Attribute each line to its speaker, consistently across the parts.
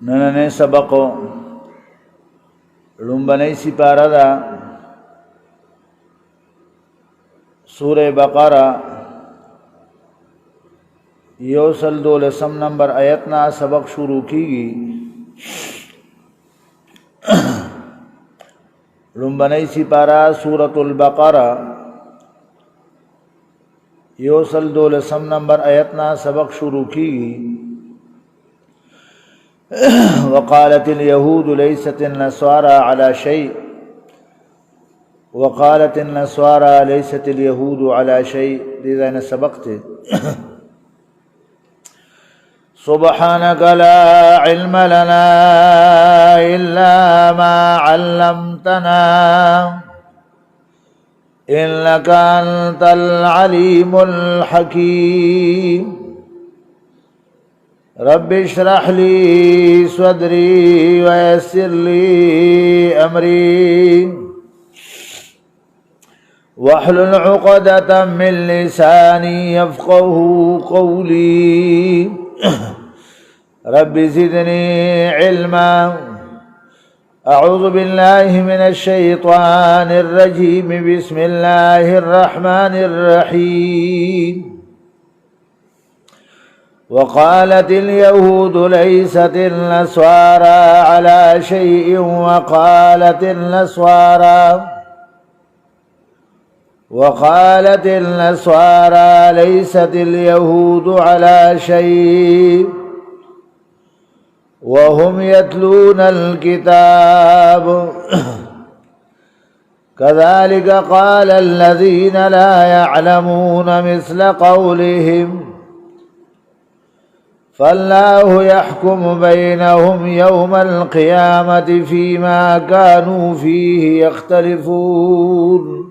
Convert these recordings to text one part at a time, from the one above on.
Speaker 1: نننې سبق لومبنۍ سپاره ده سورہ بقرہ 112 نمبر آیتنا سبق شروع کیږي. لومبنۍ سپاره سورۃ البقرہ 112 نمبر آیتنا سبق شروع کیږي. وقالت اليهود ليست النصارى على شيء وقالت النصارى ليست اليهود على شيء. لذا سبقت. سبحانك لا علم لنا إلا ما علمتنا إنك أنت العليم الحكيم. رب اشرح لي صدري ويسر لي أمري واحلل عقدة من لساني يفقه قولي. رب زدني علما. أعوذ بالله من الشيطان الرجيم. بسم الله الرحمن الرحيم. وقالت اليهود ليست النصارى على شيء وقالت النصارى ليست اليهود على شيء وهم يتلون الكتاب. كذلك قال الذين لا يعلمون مثل قولهم فالله يحكم بينهم يوم القيامة فيما كانوا فيه يختلفون.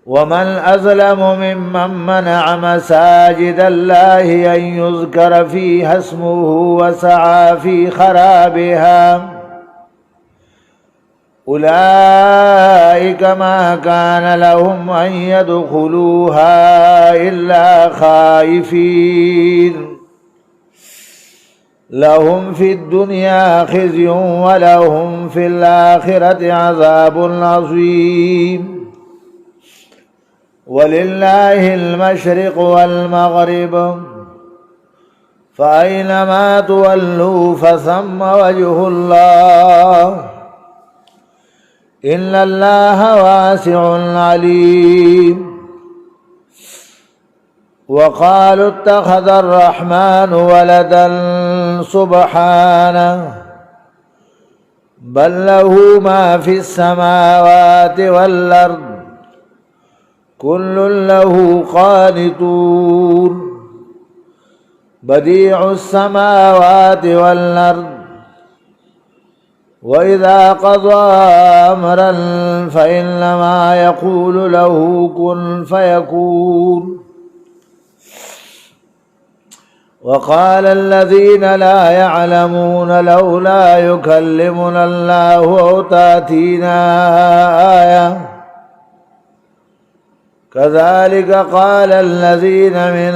Speaker 1: ومن أظلم ممن منع مساجد الله أن يذكر فيها اسمه وسعى في خرابها أولئك ما كان لهم أن يدخلوها إلا خائفين. لهم في الدنيا خزي ولهم في الآخرة عذاب عظيم. ولله المشرق والمغرب فأينما تولوا فثم وجه الله إن الله واسع عليم. وقالوا اتخذ الرحمن ولدا سبحانه بل له ما في السماوات والأرض كل له قانتون. بديع السماوات والأرض وإذا قضى أمرا فإنما يقول له كن فيكون. وقال الذين لا يعلمون لولا يكلمنا الله أو تأتينا آية كذلك قال الذين من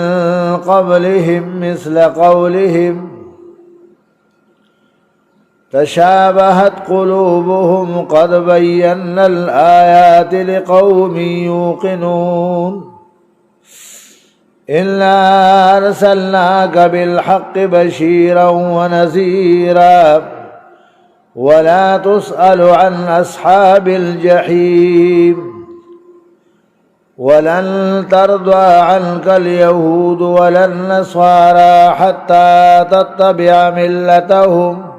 Speaker 1: قبلهم مثل قولهم تشابهت قلوبهم قد بينا الآيات لقوم يوقنون. إنا أرسلناك بالحق بشيرا ونذيرا ولا تسأل عن أصحاب الجحيم. ولن ترضى عنك اليهود ولا النصارى حتى تتبع ملتهم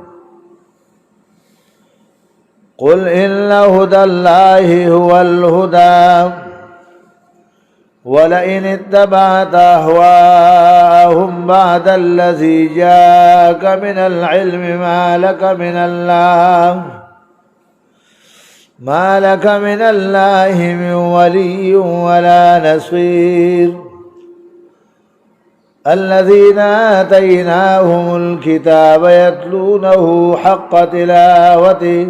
Speaker 1: قل إن هدى الله هو الهدى ولئن اتبعت أهواءهم بعد الذي جاءك من العلم ما لك من الله من ولي ولا نصير. الذين آتيناهم الكتاب يتلونه حق تلاوته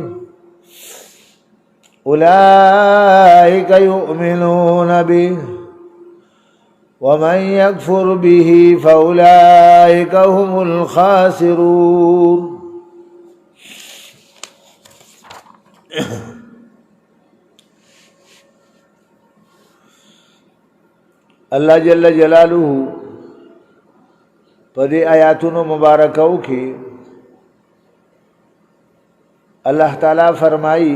Speaker 1: أولئك يؤمنون به ومن يكفر به فأولئك هم الخاسرون. اللہ جل جلالہ پدی آیاتونو مبارکو کی اللہ تعالی فرمائی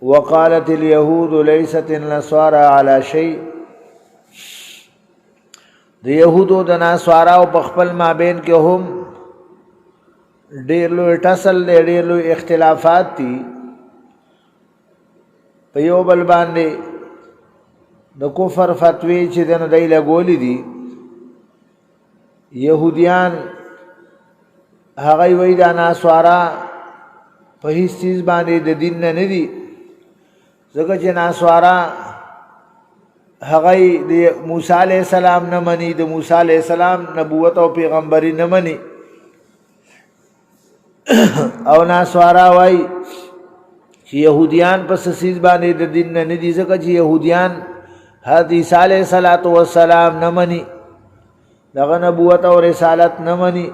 Speaker 1: وقالت اليهود ليست النصارى على شيء. د یهودو د نصاراو په خپل مابین کې هم ډېر لوی ټسل دی، ډېر لوی اختلافات دي په یو بل باندې. د کفر فتوی چې د دی لګولې دي یهودیان، هغه وایي دا نصارا په هیڅ چیز باندې د دین نه نه دي، ځکه چې نصارا هغه د موسی علیه السلام نه مني، د موسی علیه السلام نبوت او پیغمبري نه مني. او نصارا وایي چې یهودیان په سیز باندې د دین نه نه دي، ځکه چې یهودیان حضرت عیسی علیہ السلام نه مني، دغه نبوت او رسالت نه مني.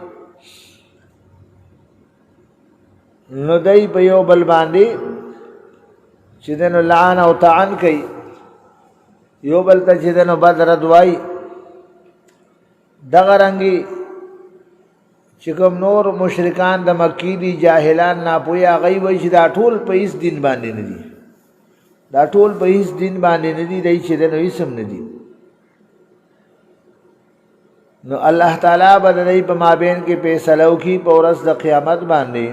Speaker 1: نو دی په یو بل باندې چې دنو لعن او طعن کوي، یو بل ته چې دنو بد رد وایي. دغه رنګې چې کوم نور مشرکان د مکی دي، جاهلان ناپوهه، هغوی وایي چې دا ټول په هېڅ دین باندې نه دي، دا ټول په هیڅ دین باندې نه دي، دی چې دنو اسم نه دي. نو الله تعالی به د دی په مابین کې فیصله وکړي په ورځ د قیامت باندې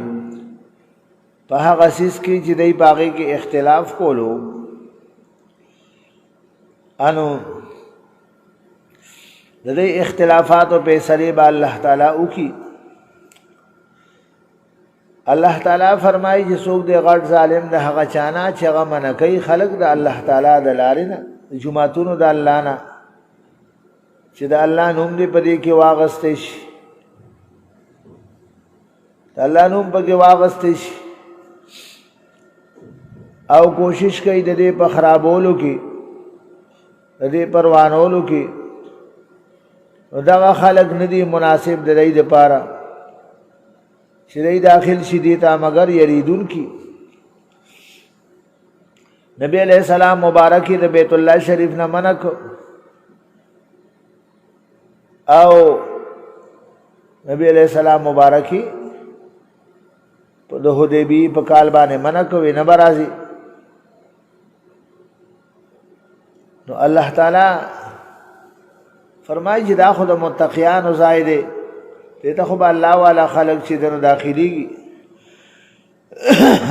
Speaker 1: په هغه څیز کې چې دی په هغې کې اختلاف کولو. انو د دی اختلافات او فیصلې به الله تعالی وکړي. الله تعالی فرمایي چې څوک دی غټ ظالم د هغه چانه چې هغه منع کوي خلق د الله تعالی د لارې نه، د جوماتونو د الله نه، چې د الله نوم دې په دې کې واغستی شي، د الله نوم پکې واغستی شي، او کوشش کوي د دې په خرابولو کې، د دې پروانولو کې. نو دغه خلق نه دي مناسب د دی دپاره چې دی داخل شي دې ته مگر یریدون کی. نبی علیہ السلام مبارکی د بیت الله شریف نه منع کو، او نبی علیہ السلام مبارکی د حدیبی په کال باندې منع کوي، نه به راځي. نو الله تعالی فرمایي چې دا خو د متقیانو ځای دی، دې ته خو به الله والا خلق چې دنو داخليږي.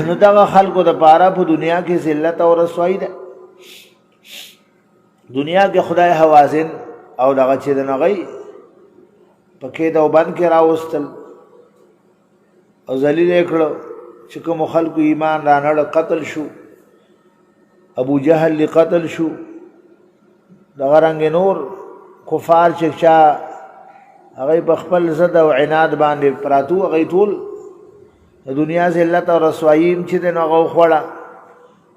Speaker 1: نو دغه خلقو دپاره په دنیا کې ذلت او رسوایی ده. دنیا کې خدای حوازن او دغه چې دنو هغوی په قید او بند کې راوستل او ذلیل یې کړه. چې کومو خلقو ایمان رانړ قتل شو، ابو جهل قتل شو، دغه رنګ نور کفار چې چا هغوی په خپل ضد او عناد باندې پراتو، هغوی ټول د دنیا ذلت او رسوایي چې دی نو هغه وخوړه،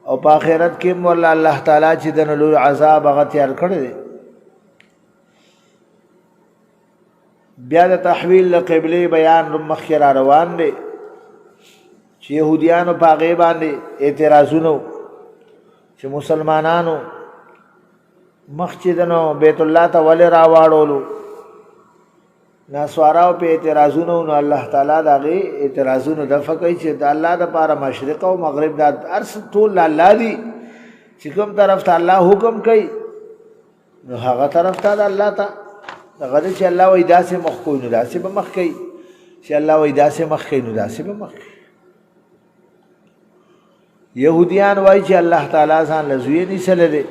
Speaker 1: او په آخرت کې هم والله الله تعالی چې دی نو لوی عذاب هغه تیار کړی دی. بیا د تحویل د قبلې بیان مخکې را روان دی چې یهودیانو په هغې باندې اعتراضونه چې مسلمانانو مخ چې دی نو بیت الله ته ولې راواړولو، نصاراو په اعتراضونو. نو الله تعالی د هغې اعتراضونو دفع کوي چې د الله دپاره مشرق او مغرب دا هر څه ټول الله دي، چې کوم طرف ته الله حکم کوي نو هغه طرف ته د الله ته دغه دی چې الله وایي داسې مخ کوي نو داسې به مخ کوي، چې الله وایي داسې مخ کوي نو داسې به مخ کوي. یهودیان وایي چې الله تعالی ځان له زوی نیسلی دی.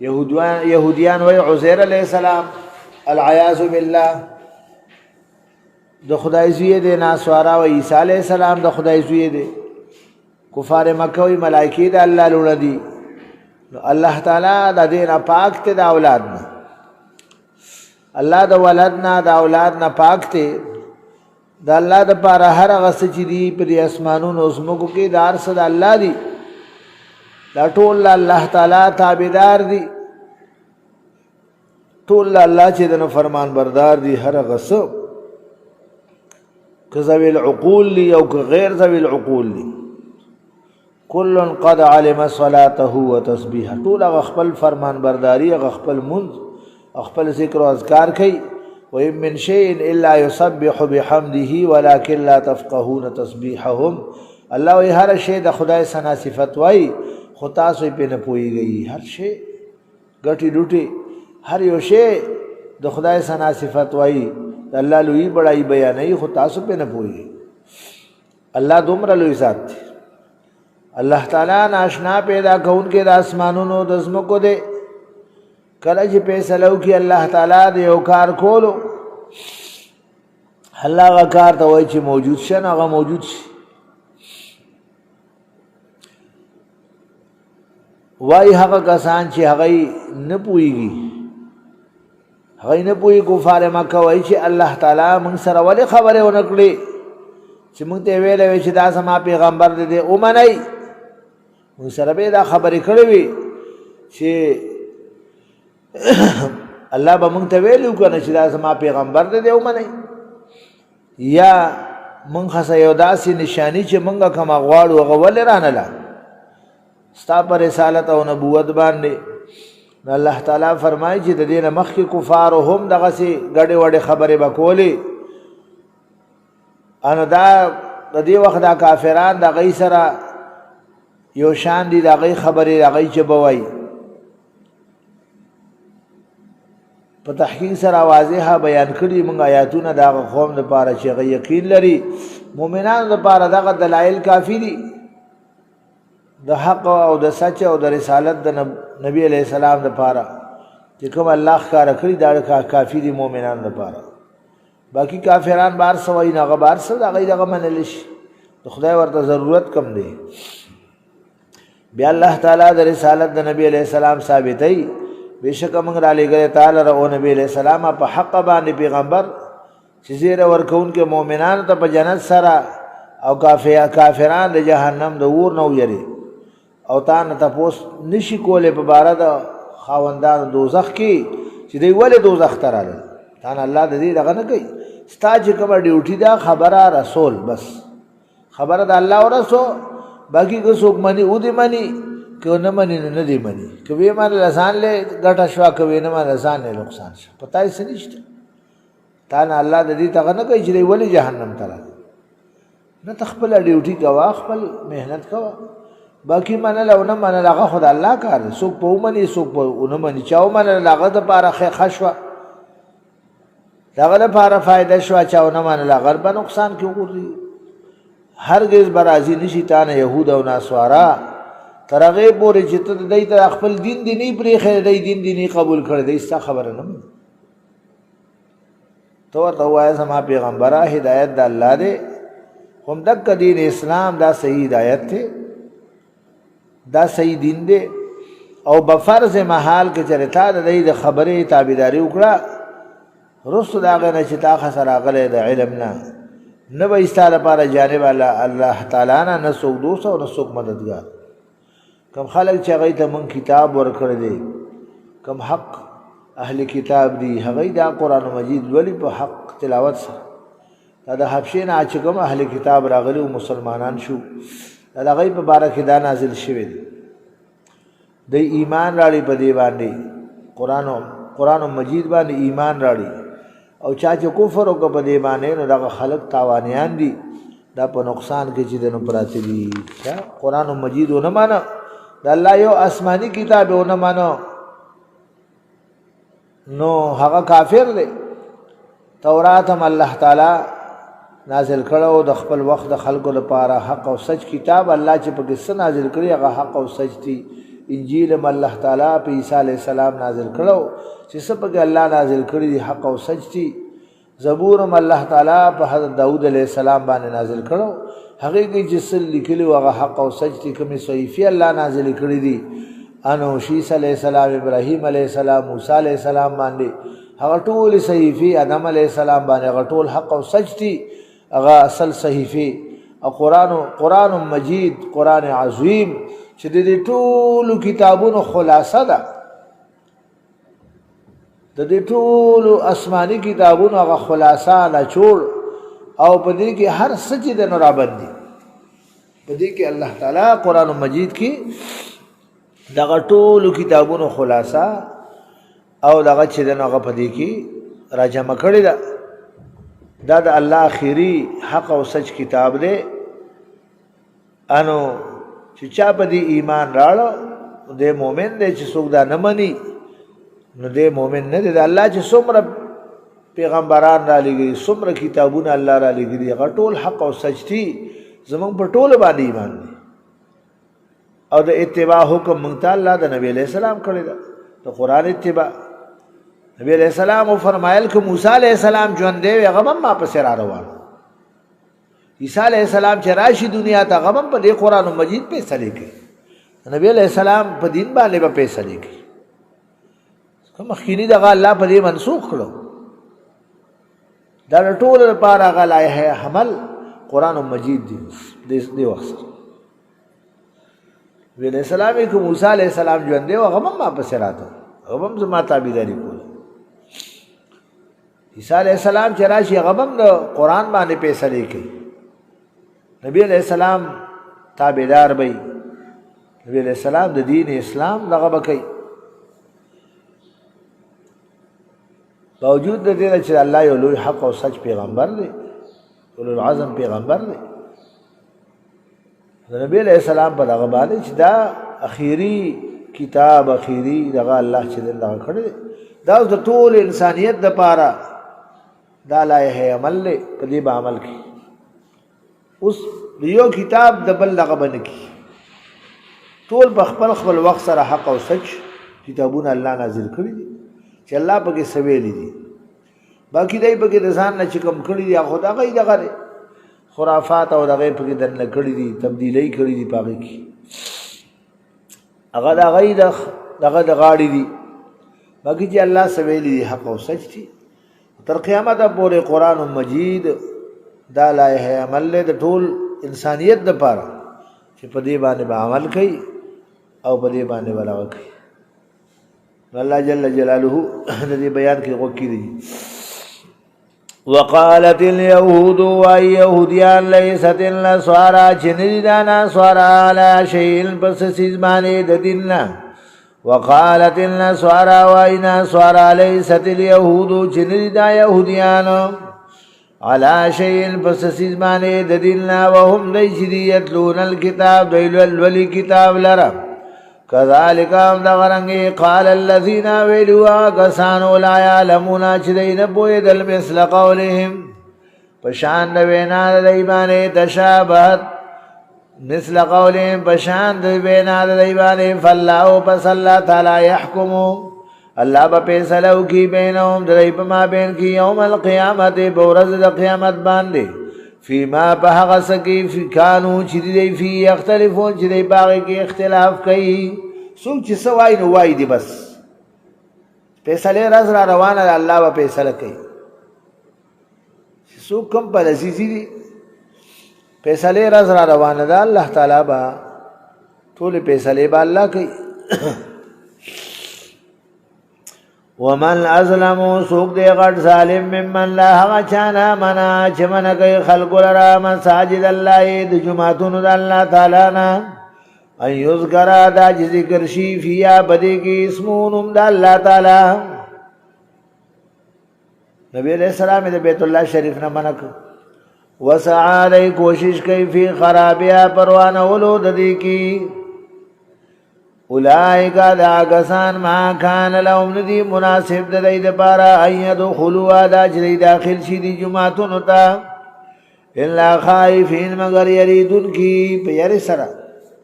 Speaker 1: یهودیان وایي عزیر علیه السلام العیاذ بالله د خدای زوی دی. نصارا وایي عیسی علیه السلام د خدای زوی دی. کفار مکه وایي ملایکې د الله لوڼه دي. نو الله تعالی د دې نه پاک دی، د اولاد نه. الله د ولد نه د اولاد نه پاک دی، د الله د پاره هر هغه څه چې دي په دې اسمانونو او ځمکو کې د هر څه د الله دي دا ټول الله تعالی تابعدار دي ټول الله چې د فرمان بردار دي هر هغه څه که ذوي العقول دي او که غیر ذوي العقول دي كل قد علم صلاته وتسبيحه ټول هغه خپل فرمان برداري هغه خپل منځ خپل ذکر او اذکار کوي وإن من شيء إلا يسبح بحمده ولكن لا تفقهون تسبيحهم الله وی هر شی د خدای ثنا صفت وای خو تاسو په نه پويږي هر شی ګټي ډوټي هر یو شی د خدای ثنا صفت وای الله لوی بڑای بیانې خو تاسو په نه پويږي الله دومره لوی ذات دی الله تعالی ناشنا پیدا کون کې د اسمانونو د زمکو دی کله چې فیصلو کې الله تعالی د یو کار کولو الله هغه کار ته وایي چې موجود شي هغه موجود شي وای هغه کسان چې هغه نه پويږي هغه نه پوي کفار مکه وایي چې الله تعالی موږ سره ولې خبره ونکړي چې موږ ته ویلې چې دا سما پیغمبر دې او منای موږ سره به دا خبرې کړې وي چې الله به مونږ ته ویلو کنه چې دا زما پیغمبر دی او منی یا مونږ خاصه یو داسې نشانی چې مونږه کوم غواړو هغه ولې رانه ستا پر رسالت او نبوت باندې الله تعالی فرمایي چې د دې نه مخکې کفار هم دغه سي ګډه وډه خبره وکولې ان دا د دې وخت دا کافران د غي سره یو شان دي د غي خبره د غي چې بوي په تحقیق سره واضحه بیان کړي موږ آیاتونه دا قوم د پاره چې یقین لري مؤمنانو د پاره دغه دلایل کافی دي د حق او د سچ او د رسالت د نبی علیہ السلام د پاره چې کوم الله ښکار کړی دا کافی دي مؤمنانو د پاره باقی کافران بار سوي نه غبار سره دغه دغه منل شي د خدای ورته ضرورت کم دی بیا الله تعالی د رسالت د نبی علیہ السلام ثابتای بیشک موږ را لګره تعالی او نبی علیہ السلام په حق باندې پیغمبر چې زیره ورکون کې مؤمنان ته په جنت سره او کافران د جهنم د اور نو یری او تا نه تاسو نشي کوله په بار د خاوندان دوزخ کې چې دی ولې دوزخ ته راغله تا نه الله د دې دغه نه کوي ستا چې کوم ډیوټي دا خبره رسول بس خبره د الله او رسول باقي کو څوک مني او دې مني که نه مني نه دی مني که وی مان لسان له ګټه شوا کوي نه مان لسان له نقصان شي پتہ یې سنشته تا نه الله د دې تغه نه کوي چې ولی جهنم ته نه تخپل ډیوټي کوا خپل مهنت کوا باقی منل او نه منل هغه خدای الله کار څوک په ومني څوک په نه مني چاو منل هغه د پاره خشوا دغه لپاره فائدہ شوا چاو نه منل هغه به نقصان کې وګوري هرگز برازي نشي تانه يهود او ناسوارا ترغه پورې چې ته دای ته خپل دین دی نه پرې خیر دی دین دی نه قبول کړی دی څه خبره نه تو ورته وایي زما پیغمبره هدایت د الله دی هم دک دین اسلام دا صحیح ہدایت تھے دا صحیح دین دے او بفرض محال کې چرتا د دې خبره تابعداري وکړه رسول هغه نه چې تا خسر غلې د علم نه به ایستاله لپاره جانب الله تعالی نه سوک دوست او سوک مددگار کم خلق چې هغه ته مون کتاب ورکړ دي کم حق اهل کتاب دي هغه دا قران مجید ولی په حق تلاوت سره دا حبشین چې کوم اهل کتاب راغلي او مسلمانان شو دا غیب مبارک دا نازل شوی دی د ایمان راړي په دی باندې قران مجید باندې ایمان راړي او چا چې کفر او په دی باندې نو دا خلق تاوانیان دي دا په نقصان کې چې دنو پراته دي قران مجید ونه معنا دا الله یو آسمانی کتاب ونه معنا نو هغه کافر دی تورات هم الله تعالی نازل کړو د خپل وخت د خلکو لپاره حق او سچ کتاب الله چې په قصه نازل کړی هغه حق او سچ دی انجیل هم الله تعالی په عیسی علی السلام نازل کړو چې سبق الله نازل کړی دی حق او سچ دی زبور هم الله تعالی په حضرت داوود علیہ السلام باندې نازل کړو هغه کې چې سل لیکلی هغه حق او سچ دی کومه صحیفه الله نازل کړی دی انو شیس علیہ السلام ابراهیم علیہ السلام موسی علیہ السلام باندې هغه ټول صحیفه ادم علیہ السلام باندې هغه ټول حق او سچ دی هغه اصل صحیفه او قرآن مجید قرآن عظیم چې د دې ټولو کتابونو خلاصه ده د دې ټولو آسماني کتابونو هغه خلاصه نچوړ او په دې کې هر څه چې د نور باندې په دې کې الله تعالی قرآن مجید کې دغه ټولو کتابونو خلاصه او دغه چې د نور په دې کې راجمع کړی ده دا د الله اخیری حق او سچ کتاب دی انو چې چا په دې ایمان راړو د مؤمن دی چې څوک دا نه مني نو د مؤمن نه دی د الله چې څومره پیغمبران را لګي څومره کتابونه الله را لګي هغه ټول حق او سچ دي زمونږ په ټول باندې ایمان دی او د اتباع حکم مونږ ته الله د نبی علیہ السلام کړی دا د قرآن اتباع نبی علیہ السلام فرمایل کہ موسی علیہ السلام ژوند دی هغه هم ما پسې را روان عیسی علیہ السلام چې راشي دنیا ته هغه هم په دې قرآن مجید فیصله کوي نبی علیہ السلام په دین باندې به فیصله کوي کوم مخکینی دغه الله په دې منسوخ کړو دا ټول لپاره هغه لایحه حمل قرآن مجید دی وخت نبی علیہ السلام کہ موسی علیہ السلام ژوند دی هغه هم ما پسې راته هغه هم زما تابعداري کوله عیسی علیہ السلام چې راشي هغه هم د قرآن باندې فیصله کوي نبی علیہ السلام تابعدار وي نبی علیہ السلام د دین اسلام دغه بکي باوجود د دې چې الله یو لوی حق او سچ پیغمبر دی اولو العزم پیغمبر دی نبی علیہ السلام په دغه باندې چې دا اخیری کتاب اخیری دغه الله چې دغه کړی دا د ټول انسانیت د پاره دا لایحه عمل په دې به عمل کی اوس یو کتاب د بل دغه باندې کی ټول په خپل وخت سره حق او سچ کتابونه الله نازل کړی دي چې الله پکې سویلي دي باقی دای پکې د ځان نه چې کوم کړی دي خدا غي دغه خرافات او دغه پکې دنه کړی دي تبدیلی کړی دي پاګه کی هغه د غي دغه د غاړي دي باقی چې الله سویلي دي حق او سچ دي تر قیامت پورې قرآن مجید دا لایحه عمل د ټول انسانیت د پاره چې په دې باندې به عمل کوي او په دې باندې ولاو کوي الله جل جلاله د دې بیان کې غوږ کړي وقالت اليهود ويهوديان ليست النصارى جندانا نصارى على شيء بس سيزمانه د دیننا وقالت النصارى وينصارى ليست اليهود جندا يهوديان على شيء بس سيزمانه د دیننا وهم يتلون الكتاب دلول كتاب لرا كذلك دغرنگي قال الذين ولوا كسانوا لا يعلمون چدين بويدل مثل قولهم پشان وینا دیبانه تشابهت مثل قولهم پشان وینا دیبانه فالله پس الله تعالی يحكم الله به فیصلو کی بینهم دریب ما بین کی یوم القیامت بورز د قیامت باندې فيما بهغس کی فی کانو چې دی فی اختلافون چې دی باغ کی اختلاف کوي څوک چې سوای نو وای دی بس فیصله راز را روانه الله به فیصله کوي څوک کم په لذیذ دي فیصله راز را روانه ده الله تعالی با ټول فیصله به الله کوي ومن ازلم سوق دے غټ ظالم ممن لا هغه چانا منا چې من کوي خلق لرا مساجد الله د جمعتون د الله تعالی نه ان یذکر دا ذکر شی فیا بدی کی اسمونم د الله تعالی نبی علیہ السلام د بیت الله شریف نه منک وسعى کوشش کوي فی خرابیا پروانه ولود دی کی اولئک دا کسان ما کان لهم ندی مناسب د دې لپاره ايد خلوا دا چې داخل شي دي جمعتون ته الا خائفین مگر یریدون کی په یری سره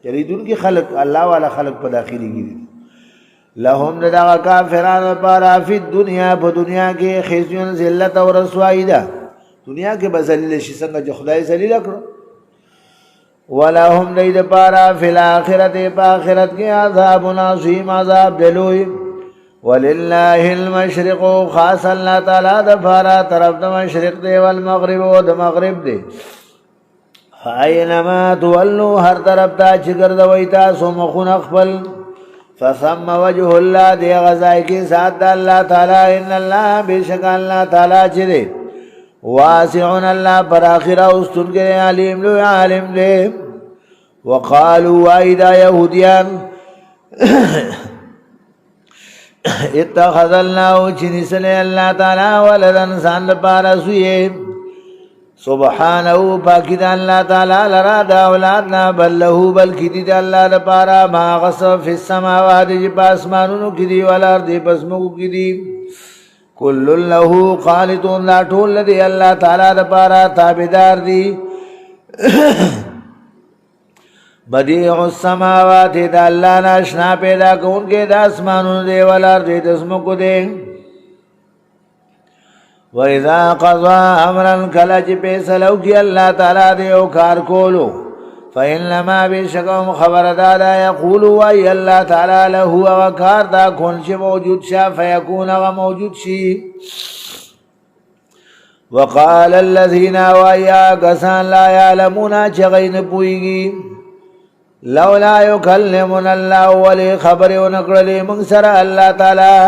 Speaker 1: یریدون کی خلق الله والا خلق په داخلي کی لهم دا کافرانو لپاره په دنیا کې خزي ذلت او رسوایی ده دنیا کې بذلیل شي څنګه چې خدای ذلیل کړو ولهم دید پارا فی الاخرت پا آخرت کی عذاب عظیم عذاب دلوی ولله المشرق خاص الله تعالی د فارا طرف د مشرق دی والمغرب او د مغرب دی فاینما تولوا هر طرف ته چې ګرځوي تاسو مخونه خپل فثم وجه الله دی غزای کی ذات الله تعالی ان الله بشک الله تعالی چې دی واسع الله پر اخره واستون کې علیم لو عالم دی وقالوا وايدا يهوديان اتخذ الله چنسل الله تعالی ولدن سان لپاره سوی سبحانه پاکی دا اللہ تعالی لرا دا اولادنا بل له بلکی دی دا اللہ لپاره ما غصف فی السماوات جی پاسمانونو کی دی والارد پسمکو کی دی کل له قالتون دا ٹھول دی اللہ تعالی لپاره تابدار دی بدیع السماوات دا اللہ ناشنا پیدا کون کے دا اسمانون دے والارد تسمکو دے وَإِذَا قَضَى أَمْرًا كَلَچ پیسلو کی اللہ تعالیٰ دے او کار کولو فَإِنَّمَا بِشَكَوْمْ خبردادا يَقُولُ وَإِيَ اللَّهِ تعالیٰ لَهُ وَكَار دا کونش موجود شا فَيَكُونَ وَموجود شی وَقَالَ الَّذِينَ وَإِيَا قَسَانْ لَا يَعْلَمُونَ چغین پوئیگی لَوْلَا يُكَلِّمُنَ اللَّهُ وَلِي خبر ونقرلی منصر اللہ تعالیٰ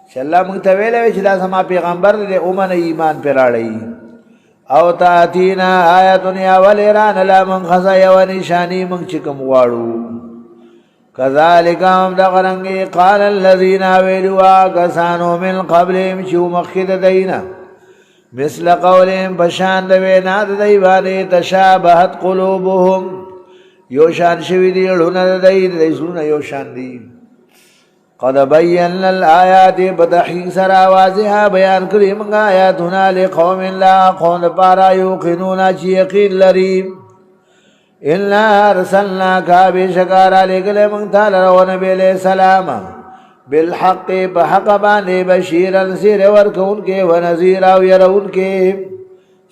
Speaker 1: چې الله مونږ ته ویلې چې دا زما پیغمبر دې اومن ایمان پر راړی او تاتینا آیاتن یا ولران لا من خزا یو نشانی مونږ چې کوم واړو کذالک هم دغرنګي قال الذين ویلوا کسانو من قبلهم چې مخکد دینا مثل قولهم بشان د وینا د دی باندې تشابهت قلوبهم یو شان شوی دی لونه د دی زونه یو شان دی قد بینا الآیات بتحقیق سرا واضحا بیان کری منگا آیاتنا لقوم لا قوم پارا یوقنون چی یقین لریم الا ارسلناکا بشکارا لگل منگتا لرو نبی علیہ السلام بالحق بحق باندے بشیرا سیر ورکون کے ونزیرا ویرون کے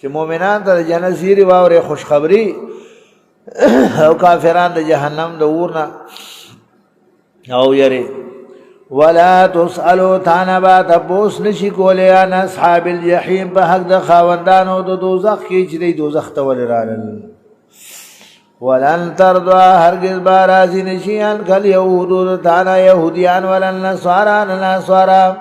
Speaker 1: چی مومنان تا جنسیر واور خوشخبری او کافران دا جہنم دا ورنا او یری ولا تسألو تانبا تپوس نشی کولی عن اصحاب الجحیم پا حق دا خاوندانو دا دوزخ کی چی دی دوزخ تول رالل ولن ترضا هرگز بارازی نشیان کل یهودو دا تانا یهودیان ولن نسواران نسوارا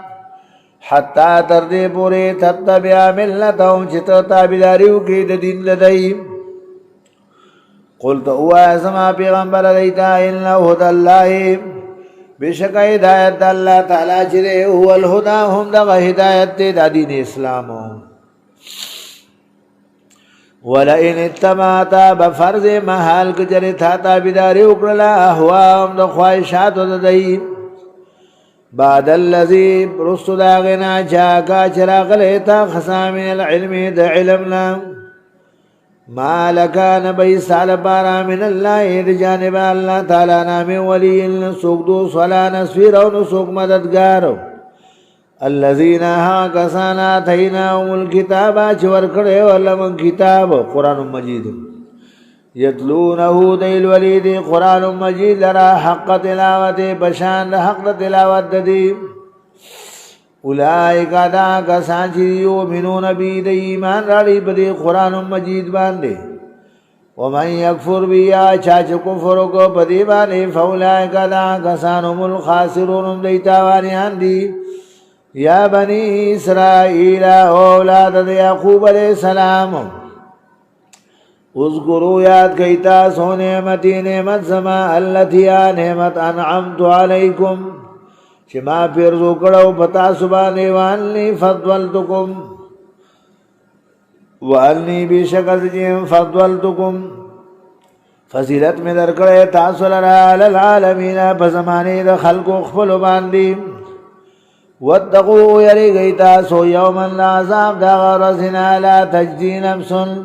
Speaker 1: حتی تردی پوری تتبع ملتهم چتا تابداریو کی دا دین لدئی قلت اوا اسما پیغمبر دیتا انہو هد اللہ بشک ہدایت اللہ تعالی چرے هو الہدا ہم دا ہدایت دا دین اسلام ولئن اتبعتا بفرض محال کجری تھا تابداری اکرلا احواهم دا خواہشات دا دی بعد اللذی رست داغنا چاکا چراغ لیتا خسامن العلم دا علمنا ما لکا نبی سال پارا من اللہ دا جانب اللہ تعالی نام ولی نسوک دوس ولا نسویر و نسوک مددگار الذین ہا کسانا تھیناهم الکتابا چور کڑے واللمن کتاب قرآن مجید یتلونہو دیل ولید قرآن مجید لرا حق تلاوت بشان حق تلاوت دی اولائک دا کسان چی یؤمنون بی دی ایمان راڑی بدی قرآن مجید باندے ومن یکفر بی چاچ کفر کو بدی باندے فاولائک دا کسان هم الخاسرون دی تاوانیان دی یا بنی اسرائیل اولاد دی یعقوب علیہ السلام اذکروا یاد کئیتا سو نعمتی نعمت زما اللتی نعمت انعمت علیکم چی ما پیرزو کڑو پتا سبانے وانی فضولتکم وانی بشکل جیم فضولتکم فضیلت میں در کڑے تاثل علی العالمین بزمانے دا خلق و خفل باندی واتقو یری گئی تاسو یومن لعذاب دا غرزنا لا تجدی نفسن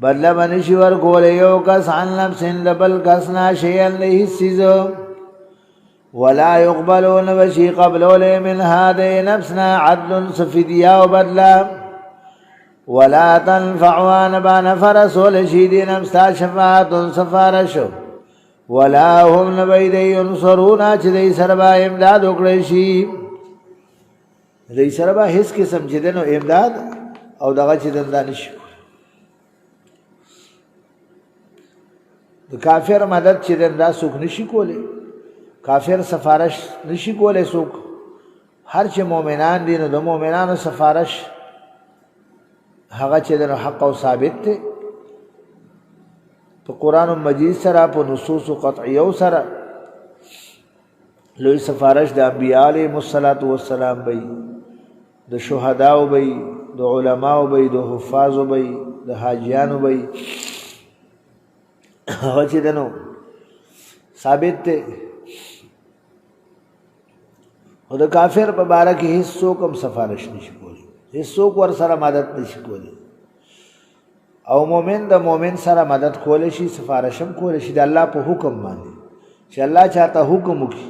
Speaker 1: بدل بنشور کولیو کس عن نفسن لبل کسنا شیئن لحسیزو ولا يقبلون وشي قبلوا لي من هذه نفسنا عدل سفديا وبدلا ولا تنفعوا نبا نفر سول شيدي نفسا شفاعة سفارشو ولا هم نبی دی ینصرون چې دی سره به امداد وکړی شي دی سره به هیڅ قسم چې دی نو امداد او دغه چې دنده نشي د کافر مدد چې دنده څوک نشي کولی کافر سفارش نشي کولی څوک هر چې مؤمنان دي نو د مؤمنانو سفارش هغه چې د حق او ثابت دی په قرآن مجید سره په نصوص قطعیو سره لوی سفارش د انبیاء علیهم السلام وي د شهداو وي د علماو وي د حفاظو وي د حاجیانو وي هغه چې دنو ثابت دی او د کافر په باره کې هیڅ څوک هم سفارش نشي کولی هیڅ څوک ور سره مدد نشي کولی او مومن د مومن سره مدد کولی شي سفارش هم کولی شي د الله په حکم باندې چې الله چاته حکم وکړي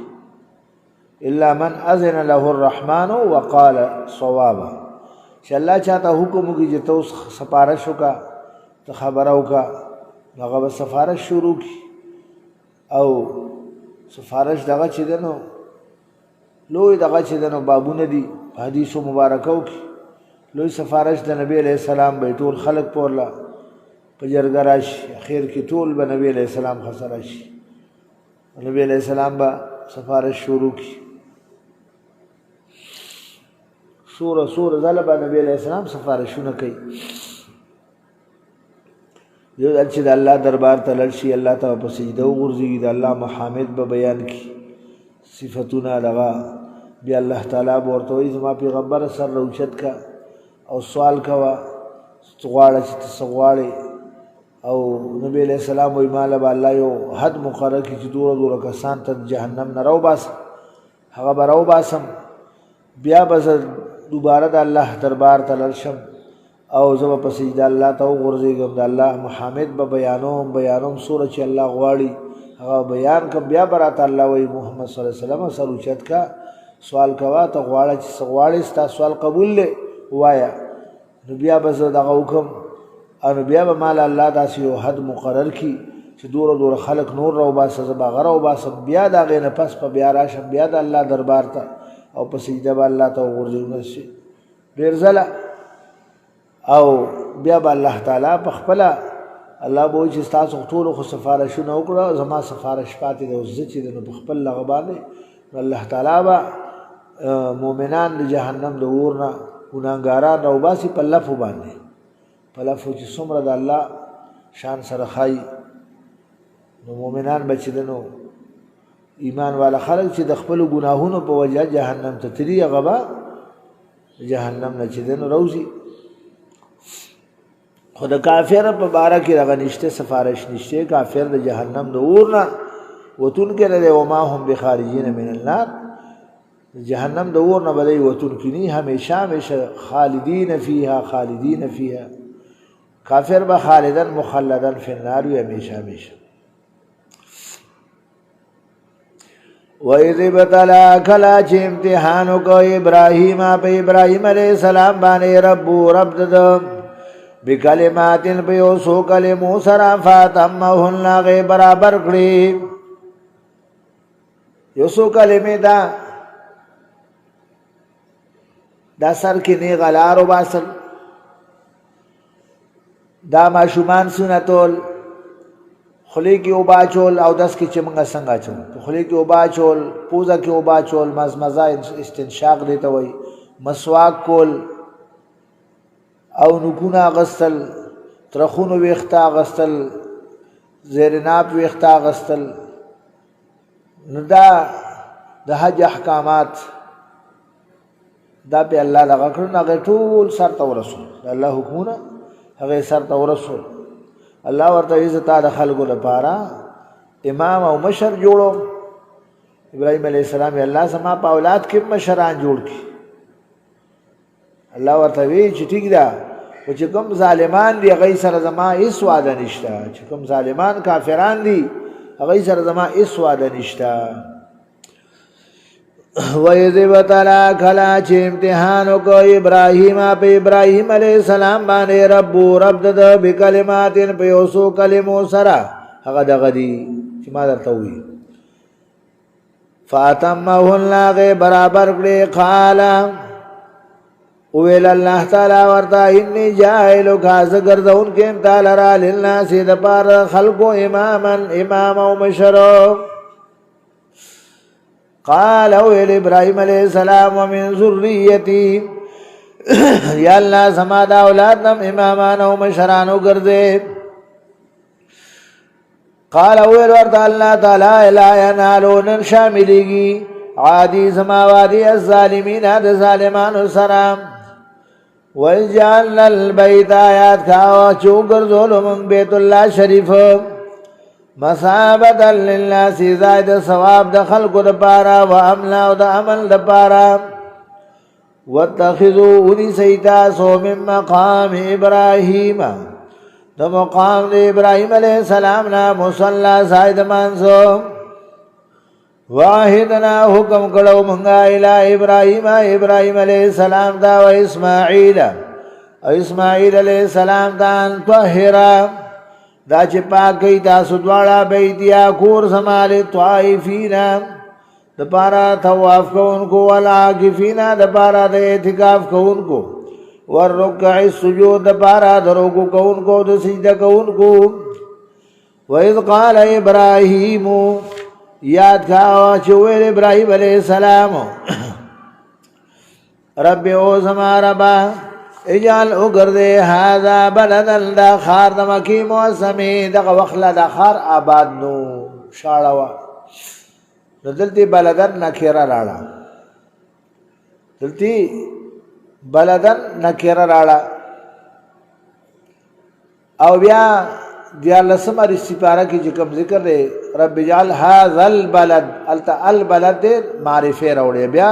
Speaker 1: الا من اذن له الرحمن وقال صوابا چې الله چاته حکم وکړي چې ته سفارش وکړه ته خبره وکړه هغه به سفارش شروع کړي او سفارش دغه چې دی نو لوی دغه چې دی نو بابونه دي حدیثو مبارکو کې لوی سفارش د نبی علیہ السلام به ټول خلق پورلا په جرګه راشي اخر کې ټول به نبی علیہ السلام خسر راشي نبی علیہ السلام به سفارش شروع کړي سوره زله به نبی علیہ السلام سفارشونه کوي یو چې د الله دربار ته لړ شي الله ته په سجده وغورځي د الله محامد به بیان کړي صفاتونه دغه بیا الله تعالی به ورته وایي زما پیغمبر سر روچت کا او سوال کوا غواړه چې ته څه غواړې او نبی علیہ السلام وایي ماله به الله یو حد مقرر کړي چې دوره کسان ته جهنم نه راوباسم هغه به راوباسم بیا به زه دوباره د الله دربار ته لاړ شم او زه به په سجده الله ته وغورځېږم د الله محامد به بیانوم سوره چې الله غواړي هغه بیان کړم بیا به راته الله وایي محمد صلی الله علیه وسلم سر اوچت کا سوال کوا ته غواړه چې څه غواړې ستا سوال قبول دی ووایه نو بیا به زه دغه وکړم او نو بیا به مال الله داسې یو حد مقرر کړي چې دوره خلق نور راوباسه زه به هغه راوباسم بیا د هغې نه پس به بیا راشم بیا د الله دربار ته او په سجده به الله ته وغورځېږم شي ډېر ځله او بیا به الله تعالی په خپله الله به وایي چې ستاسو ټولو خو سفارشونه وکړه زما سفارش پاتې دی اوس زه چې دی نو په خپل لغه باندې نو الله تعالی به مؤمنان د جهنم د اور نه ګناهګاران راوباسي په لفو باندې په لفو چې څومره د الله شان سره ښایي نو مؤمنان به چې دی نو ایمان والا خلک چې د خپلو ګناهونو په وجه جهنم ته تلي هغه به جهنم نه چې دی نو راوځي خو د کافر په باره کې دغه نشته سفارش نشته کافر د جهنم د اور نه وتونکی نه دی وما هم بخارجین من النار جهنم د اور نه به دی وتونکی نه همیشه خالدین فیها کافر به خالدن مخلدن فی النار وي همیشه وَإِذِ ابْتَلَىٰ کله چې امتحان وکړ ابراهیم په ابراهیم علیه السلام باندې رب د بکلماتن په یو څو کلمو سره فاتمهن هغې برابر کړي یو څو کلمې دا سر کې نیغه لار وباسل دا ماشومان سنتول خولې کې اوبه اچول اودس کې چې موږ څنګه اچو په خولې کې اوبه اچول پوزه کې اوبه اچول مزمزه استنشاق دی ته وایي مسواک کول او نوکونه اغستل ترخونو ویښته اغستل زیر ناپ ویښته اغستل نو دا د حج احکامات دا په الله دغه کړو نو هغې ټول سر ته ورسول د الله حکمونه هغې سر ته ورسول الله ورته وایي زه تا د خلکو لپاره امام او مشر جوړوم ابراهیم علیه السلام الله زما په اولاد کې مشران جوړ کړي الله ورته وایي چې ټیک ده خو چې کوم ظالمان دي هغوی سره زما هېڅ وعده نشته چې کوم ظالمان کافران دي هغوی سره زما هېڅ وعده نشته وَإِذِ ابْتَلَىٰ کله چې امتحان وکړ ابراهیم په ابراهیم علیه السلام باندې رب د بکلماتن په یو څو کلمو سره هغه دغه دي چې ما درته ووي فاتمه الله غي برابر کړي قال ویل الله تعالی ورته انی جاهل کاز ګرځون کې تعالی را للناس د پار خلقو امام او مشرو قال ویل ابراهيم عليه السلام ومن ذريتي یا الله زما د اولاد نم امامان او مشرانو ګرځي قال ویل ورته الله تعالی لا ينالون شاملېږي عادي سماواتي الظالمين د ظالمانو سلام وجعلنا البيت آیات کھاو چوگر ظلم بیت اللہ شریف مسابتا للناس زائد ثواب د خلق د پارا و املا د عمل د پارا واتخذوا انی سیتاسو من مقام ابراہیم د مقام د ابراہیم علیہ السلام نا مصلا زائد مانسو واحدنا حکم کړو مونږه الی ابراهیم علیہ السلام دا و اسماعیل علیہ السلام دا طاهرا دا چې پاکي تاسو دواړه بیتیا کور سمال طائفین د پارا طواف کوونکو والعاکفین د پارا د اعتکاف کوونکو والرکع السجود د پارا د رکوع کوونکو د سجده کوونکو وَإِذْ قَالَ إِبْرَاهِيمُ یاد کھاو چویل ابراہیم علیہ السلام رب او زما ربا اجعل اگردے هذا بلدن دا خار دا مکی موسمی دا وخل دا خار آباد نو شاڑوا دلتی بلدن نکیر راڑا او بیا دیالسم رسپارہ کی جکم ذکر دے رب جعل هذا البلد البلد دے معرفی روڑے بیا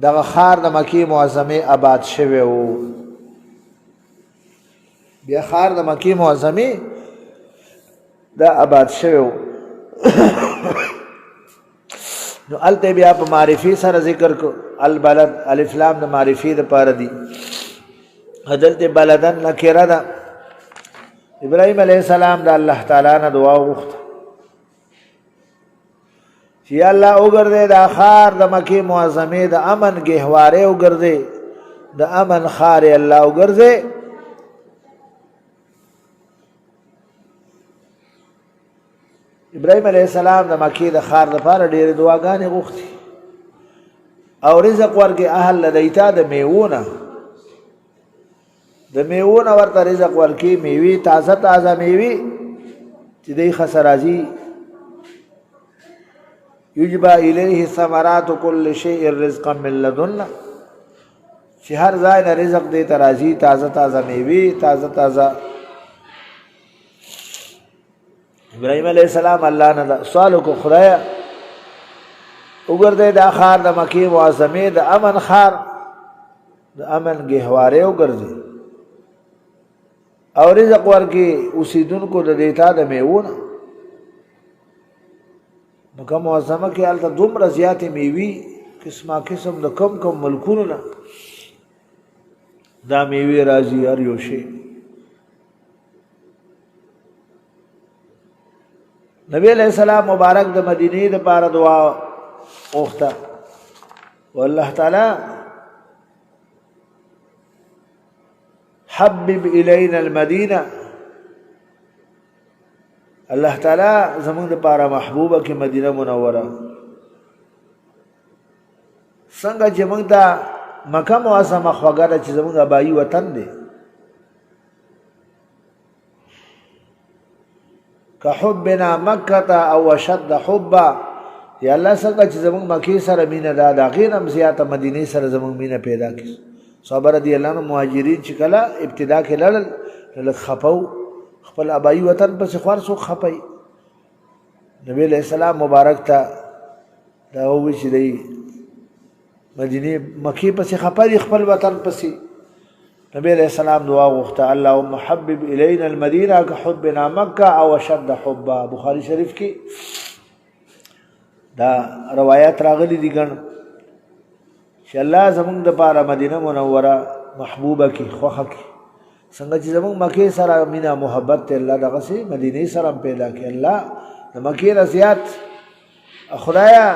Speaker 1: دا خار دا مکی معظمی آباد شوے ہو بیا خار دا مکی معظمی دا آباد شوے ہو نو التے بیا پا معرفی سر ذکر کو البلد الفلام دا معرفی دا پار دی حضرت بلدن نکیرہ دا ابراہیم علیہ السلام دا اللہ تعالیٰ نا دعا وغوښت چې یا الله وګرځې دا خار د مکې معظمې د امن ګهوارې وګرځې د امن خار الله وګرځې ابراہیم علیہ السلام د مکې د خار لپاره ډېرې دعاګانې غوښتې او رزق ورکې اهل لدیتا د میوونه د میوونه ورته رزق ورکی میوي تازه میوي چې دی خسرازي یجبا الیه ثمرات كل شيء رزقا من لدنا چې هر ځای نه رزق دی ترازی تازه میوي تازه ابراہیم علیہ السلام الله نه سوال کو خدایا وګرځي دا خار د مکی معظمه د امن خار د امن گهواره وګرځي او رزق ورکی اوسیدونکو د دیتا د میوونه نو کوم معظمه کې الته دومره زیاتې میوي قسم د کم ملکونو نه دا میوي راځي هر یو شی نبی علیہ السلام مبارک د مدینه د پاره دعا وغوښته والله تعالی حبب الینا المدینه الله تعالی زمونږ لپاره محبوبه کې مدینه منوره څنګه چې موږ ته مکه معظمه خوږه ده چې زمونږ ابایي وطن دی که حبنا مکه او اشد حبا یا الله څنګه چې زمونږ مکې سره مینه ده د هغې نه هم زیاته مدینې سره زمونږ مینه پیدا کړي صحابه رضی الله عنهم مهاجرین چې کله ابتدا کې لړل لږ خپه خپل ابایي وطن پسې خوار څوک خپه نبی علیہ السلام مبارک ته دا ووایي چې دی مدینې مکې پسې خپه دي خپل وطن پسې نبی علیہ السلام دعا وغوښته اللهم حبب الینا المدینه کحبنا مکه او اشد حبا بخاری شریف کې دا روایات راغلي دي ګڼ چې الله زمونږ دپاره مدینه منوره محبوبه کړي خوښه کړي څنګه چې زمونږ مکې سره مینه محبت ته الله دغسې مدینې سره هم پیدا کړي الله د مکې نه زیات خدایا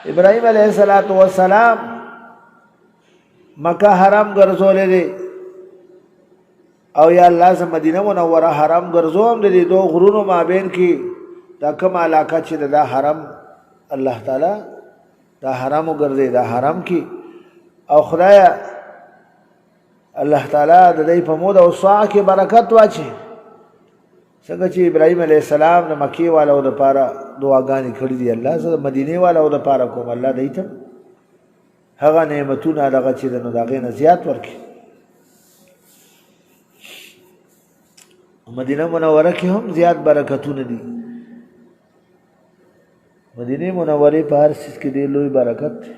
Speaker 1: ابراهیم علیه السلام مکه حرام ګرځولې دی او یا الله زه مدینه منوره حرام ګرځوم د دې دوه غرونو مابین کې دا کومه علاقه چې دا حرم الله تعالی دا حرام وګرځي دا حرام کې او خدایا الله تعالی د دې په مود او صاع کې برکت واچي څنګه چې ابراهیم علیه السلام د مکې والو د پاره دعاګانې کړې دي الله زه مدینه والو د پاره کوم الله دې ته هغه نعمتونه دغه چې نو دغه نه زیات ورکړي مدینه منوره کې هم زیات برکتونه دي مدینه منوره په هر څه کې ډېر لوی برکت دی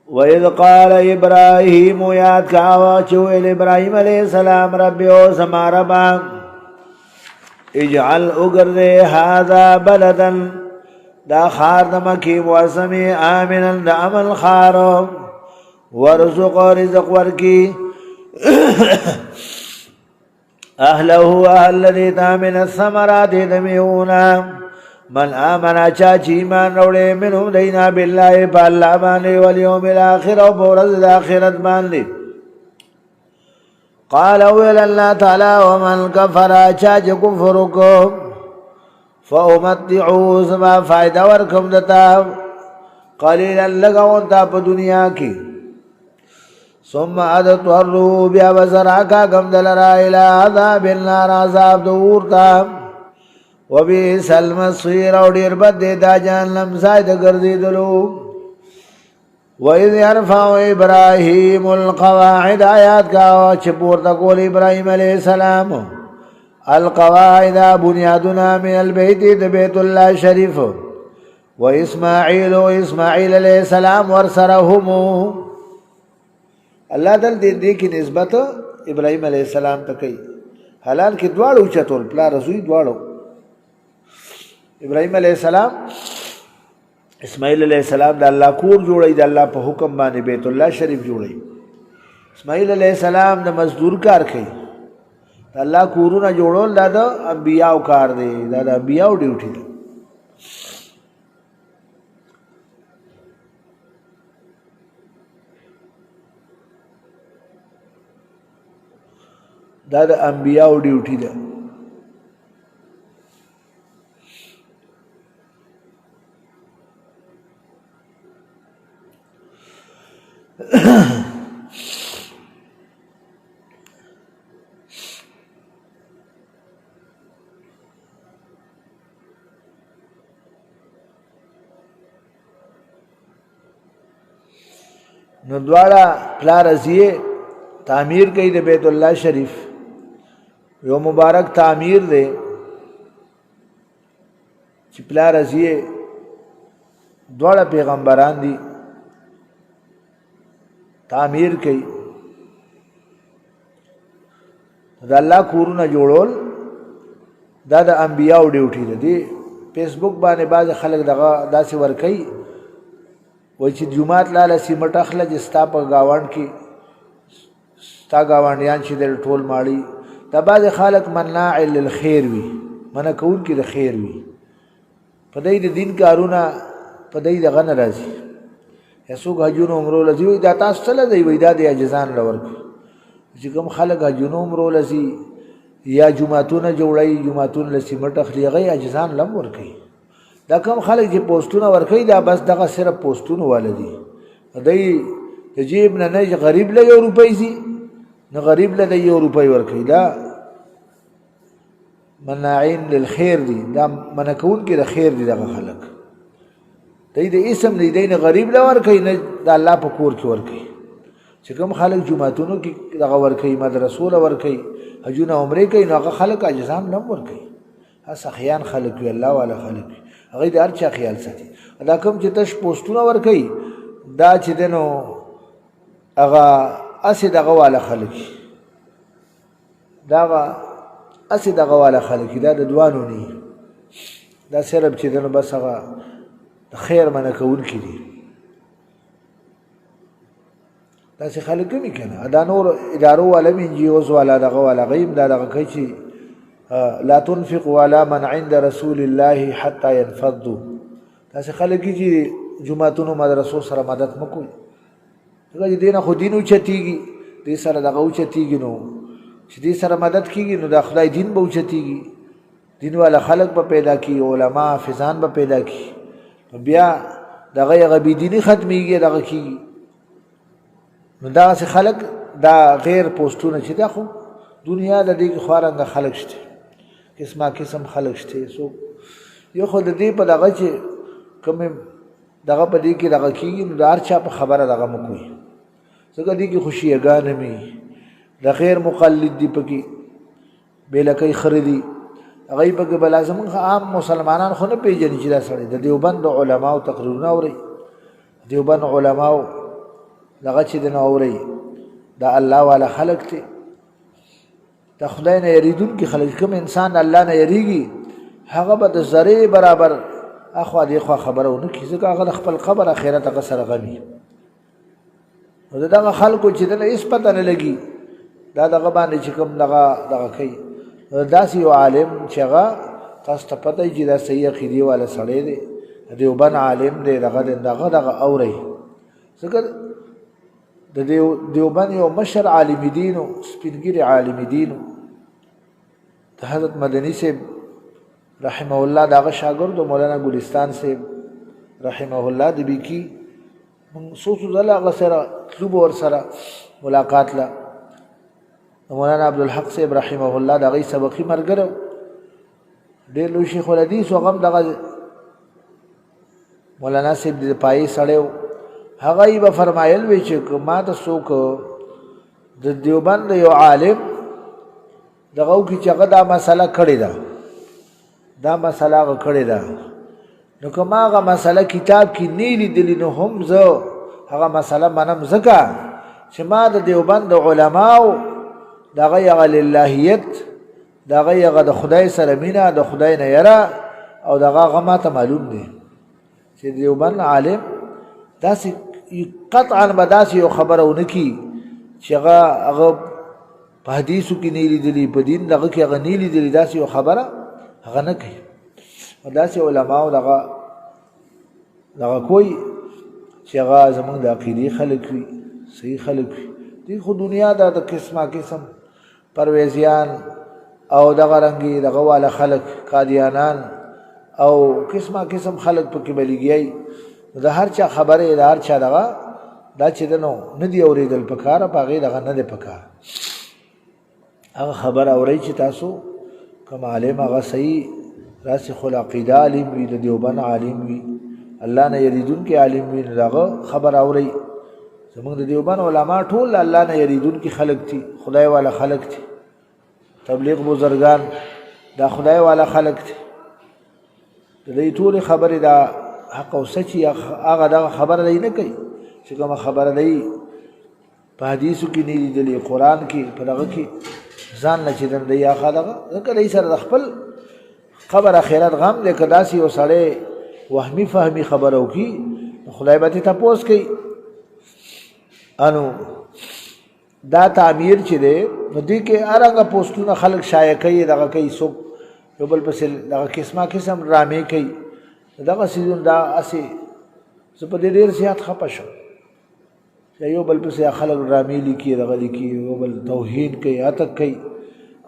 Speaker 1: وَإِذْ قَالَ إِبْرَاهِيمُ یاد کاوه چې ویل ابراهیم علیه السلام رب او زما ربا اجعل اگرده هذا بلدا دا خار د مکی موسمی آمنا دا عمل خارو ورزق رزق ورکی اهله اهل دیتا من الثمرات دمیونا من آمنا چاچ ایمان روڑے منهم دینا باللہ پا اللہ باندے والیوم الاخر و بورز الاخرت باندے قال اویل اللہ تعالی ومن کفر چاچ کفرکم فامتعو زما فائدہ ورکم دتا قلیلا لگاونتا پا دنیا کی ثم ادتورو بیا بزراکا کم دلرا الى عذاب النار عذاب دورتا وبئس المصير او ډیر بد دی دا جهنم زائد ګرځیدلو وَإِذْ يَرْفَعُ إِبْرَاهِيمُ الْقَوَاعِدَ آیات کا چې پورته کول ابراهیم علیه السلام القواعد بنیادنا من البيت د بیت الله شریف و اسماعیل علیہ السلام ورسرهم الله دل دې کې نسبت ابراهیم علیه السلام ته کوي حالان کې دواړو چتول پلا رسوي دواړو ابراهیم علیہ السلام اسماعیل علیہ السلام دا اللہ کور جوڑی دا اللہ پا حکم بانے بیت اللہ شریف جوڑی اسماعیل علیہ السلام دا مزدور کار کئی دا اللہ کورونا جوڑول دا دا انبیاء کار دے دا انبیاء ڈیوٹی دا انبیاء ڈیوٹی دا نو دواړه پلار ازیه تعمیر کوي د بیت الله شریف یو مبارک تعمیر دی چې پلار ازیه دواړه پیغمبران دي تعمیر کوي دا الله کورونه جوړول دا د انبیاء ډیوټي ده دی فیسبوک باندې بعض خلک دغه داسې ور کوي وای چې جمعات لاله سیمټ اخله چې ستا په گاوند کې ستا گاونډیان چې د ټول ماړي دا بعض خلک مناع للخير وي منع کول کې د خیر وي په دې د دین کارونه په دې دغه ناراضي یسوع حجونو عمرو لذي دا تاسو له دی وای دا د اجزان لور چې کوم خلک حجونو عمرو لذي یا جمعتون جوړي جمعتون لسیمټ اخلي غي اجزان لم ور کوي دا کم خلک چې پوسټونه ورکوي دا بس دغه صرف پوسټونه والدي دای د جیب نه غریب له یو روپۍ سي نه غریب له یو روپۍ ورکوي دا مناعين للخير دي دا منکون کې د خیر دي دغه خلک دای د اسم دی نه غریب له ورکوي نه د الله په کور کې ورکوي چې کوم خلک جمعتونو کې دغه ورکوي مدرسو له ورکوي حجونه عمره کوي نو هغه خلک اجزام نه ورکوي اس خیان خلک وی الله والا خلک هغه د هر چا خیال ساتي دا کوم چې تاسو پوسټونه ور کوي دا چې دنو هغه اسې دغه والا خلک دا اسې دغه والا خلک دا د دوانو نه دا صرف چې دنو بس هغه خیر منه کول کړي دا څه خلک کوي کنه دا نور ادارو والا من جی اوس والا دغه والا غیم دا دغه کوي چې لا تنفقوا على من عند رسول الله حتى ينفضوا. تاسو خلک چې جمعتونو مدرسو سره مدد مکوئ دغه دینه خو دین اوچتیږي دې سره دغه اوچتیږي نو چې دې سره مدد کیږي نو د خدای دین به اوچتیږي دین والا خلق به پیدا کی علما حافظان به پیدا کی بیا دغه غبی دینی ختمیږي دغه کیږي نو دا څه خلق دا غیر پوسټونه چې دا خو دنیا د دې خورنګ خلق شته قسمه قسم خلق شته سو یو خو د دې په دغه چې کوم دغه په دې کې دغه کیږي نو دار چا په خبره دغه مکوئ څنګه دې کې خوشیګان مې د غیر مقلد دی پکې بلکې خریدي هغه په بل لازم عام مسلمانان خو نه پیژني چې دا سړی د دیوبند علماء تقریرونه اوري دیوبند علماء دغه چې د اوري دا الله والا خلق ته د خدای نه یریدون کې خلک کوم انسان الله نه یریږي هغه به د ذره برابر اخو دې خو خبرونه کې ځکه هغه خپل قبر اخرت هغه سره غني نو دغه خلکو چې دنه هیڅ پته نه لګي دا دغه باندې چې کوم دغه کوي داسې یو عالم چې هغه تاسو ته پته چې دا صحیح عقیدې والا سړی دی دیوبند عالم دی دغه اوري ځکه د دیوبند یو مشر عالم دین او سپینګری عالم دین د حضرت مدنی سے رحمه الله دغه شاګرد مولانا ګلستان سے رحمه الله د بیکی منصوص زلا سره طلب ور سره ملاقات لا مولانا عبدالحق سے رحمه الله دغه سبقي مرګره ډېر لوی شیخ الحدیث او غم دغه مولانا صاحب د پای سړیو هغه یې به فرمایل وی چې ما ته څوک د دیوبند یو عالم دغه کی چې هغه دا مسله کړې ده دا مسله هغه کړې ده نو کومه هغه مسله کتاب کې نه لیدلې نو هم زه هغه مسله منم ځکه چې ما د دیوبند علماو دغه یغه للهیت دغه یغه د خدای سره مینا د خدای نه یرا او دغه غما ته معلوم دي چې دیوبند عالم داسې قطعا بداسي یو خبرونه کی چې هغه په حدیثو کې نه لیدلی په دین دغه کې هغه نه لیدلی داسې یو خبره هغه نه کوي او داسې علماء دغه کوئی چې هغه زمونږ د عقیدې خلک وي صحیح خلک وي دې خو دنیا دا د قسمه قسم پرویزیان او دغه رنګي دغه والا خلک قادیانان او قسمه قسم خلک پکې بلګي د هر چا خبره د هر چا دغه دا چې دنو نه دی اوریدل پکاره پاغه دغه نه دی پکار هغه خبر اوري چې تاسو کوم عالم هغه صحیح راسخ العقیده عالم وي د دیوبند عالم وي الله نه یریدون کې عالم وي دغه خبر اوري زمونږ د دیوبند علما ټول الله نه یریدون کې خلق دي خدای والا خلق دي تبلیغ بزرگان دا خدای والا خلق دي د دې ټول خبره دا حق او سچي هغه دا خبره نه کوي چې کوم خبره دی په حدیثو کې نه دی قرآن کې په دغه کې ځان نه چې د یا خلغه ځکه دې سره خپل خبر اخرت غم دې کداسي او سړی وهمي فهمي خبرو کې خدای به ته پوس کوي انو دا تعبیر چې دی نو دې کې ارغه پوسټونه خلک شایع کوي دغه کوي سو یو بل پس دغه قسمه قسم رامي کوي دغه سيزون دا اسی زه په ډېر زیات خپه شم یو بل پس خلک رامي لیکي دغه لیکي یو بل توهین کوي اتک کوي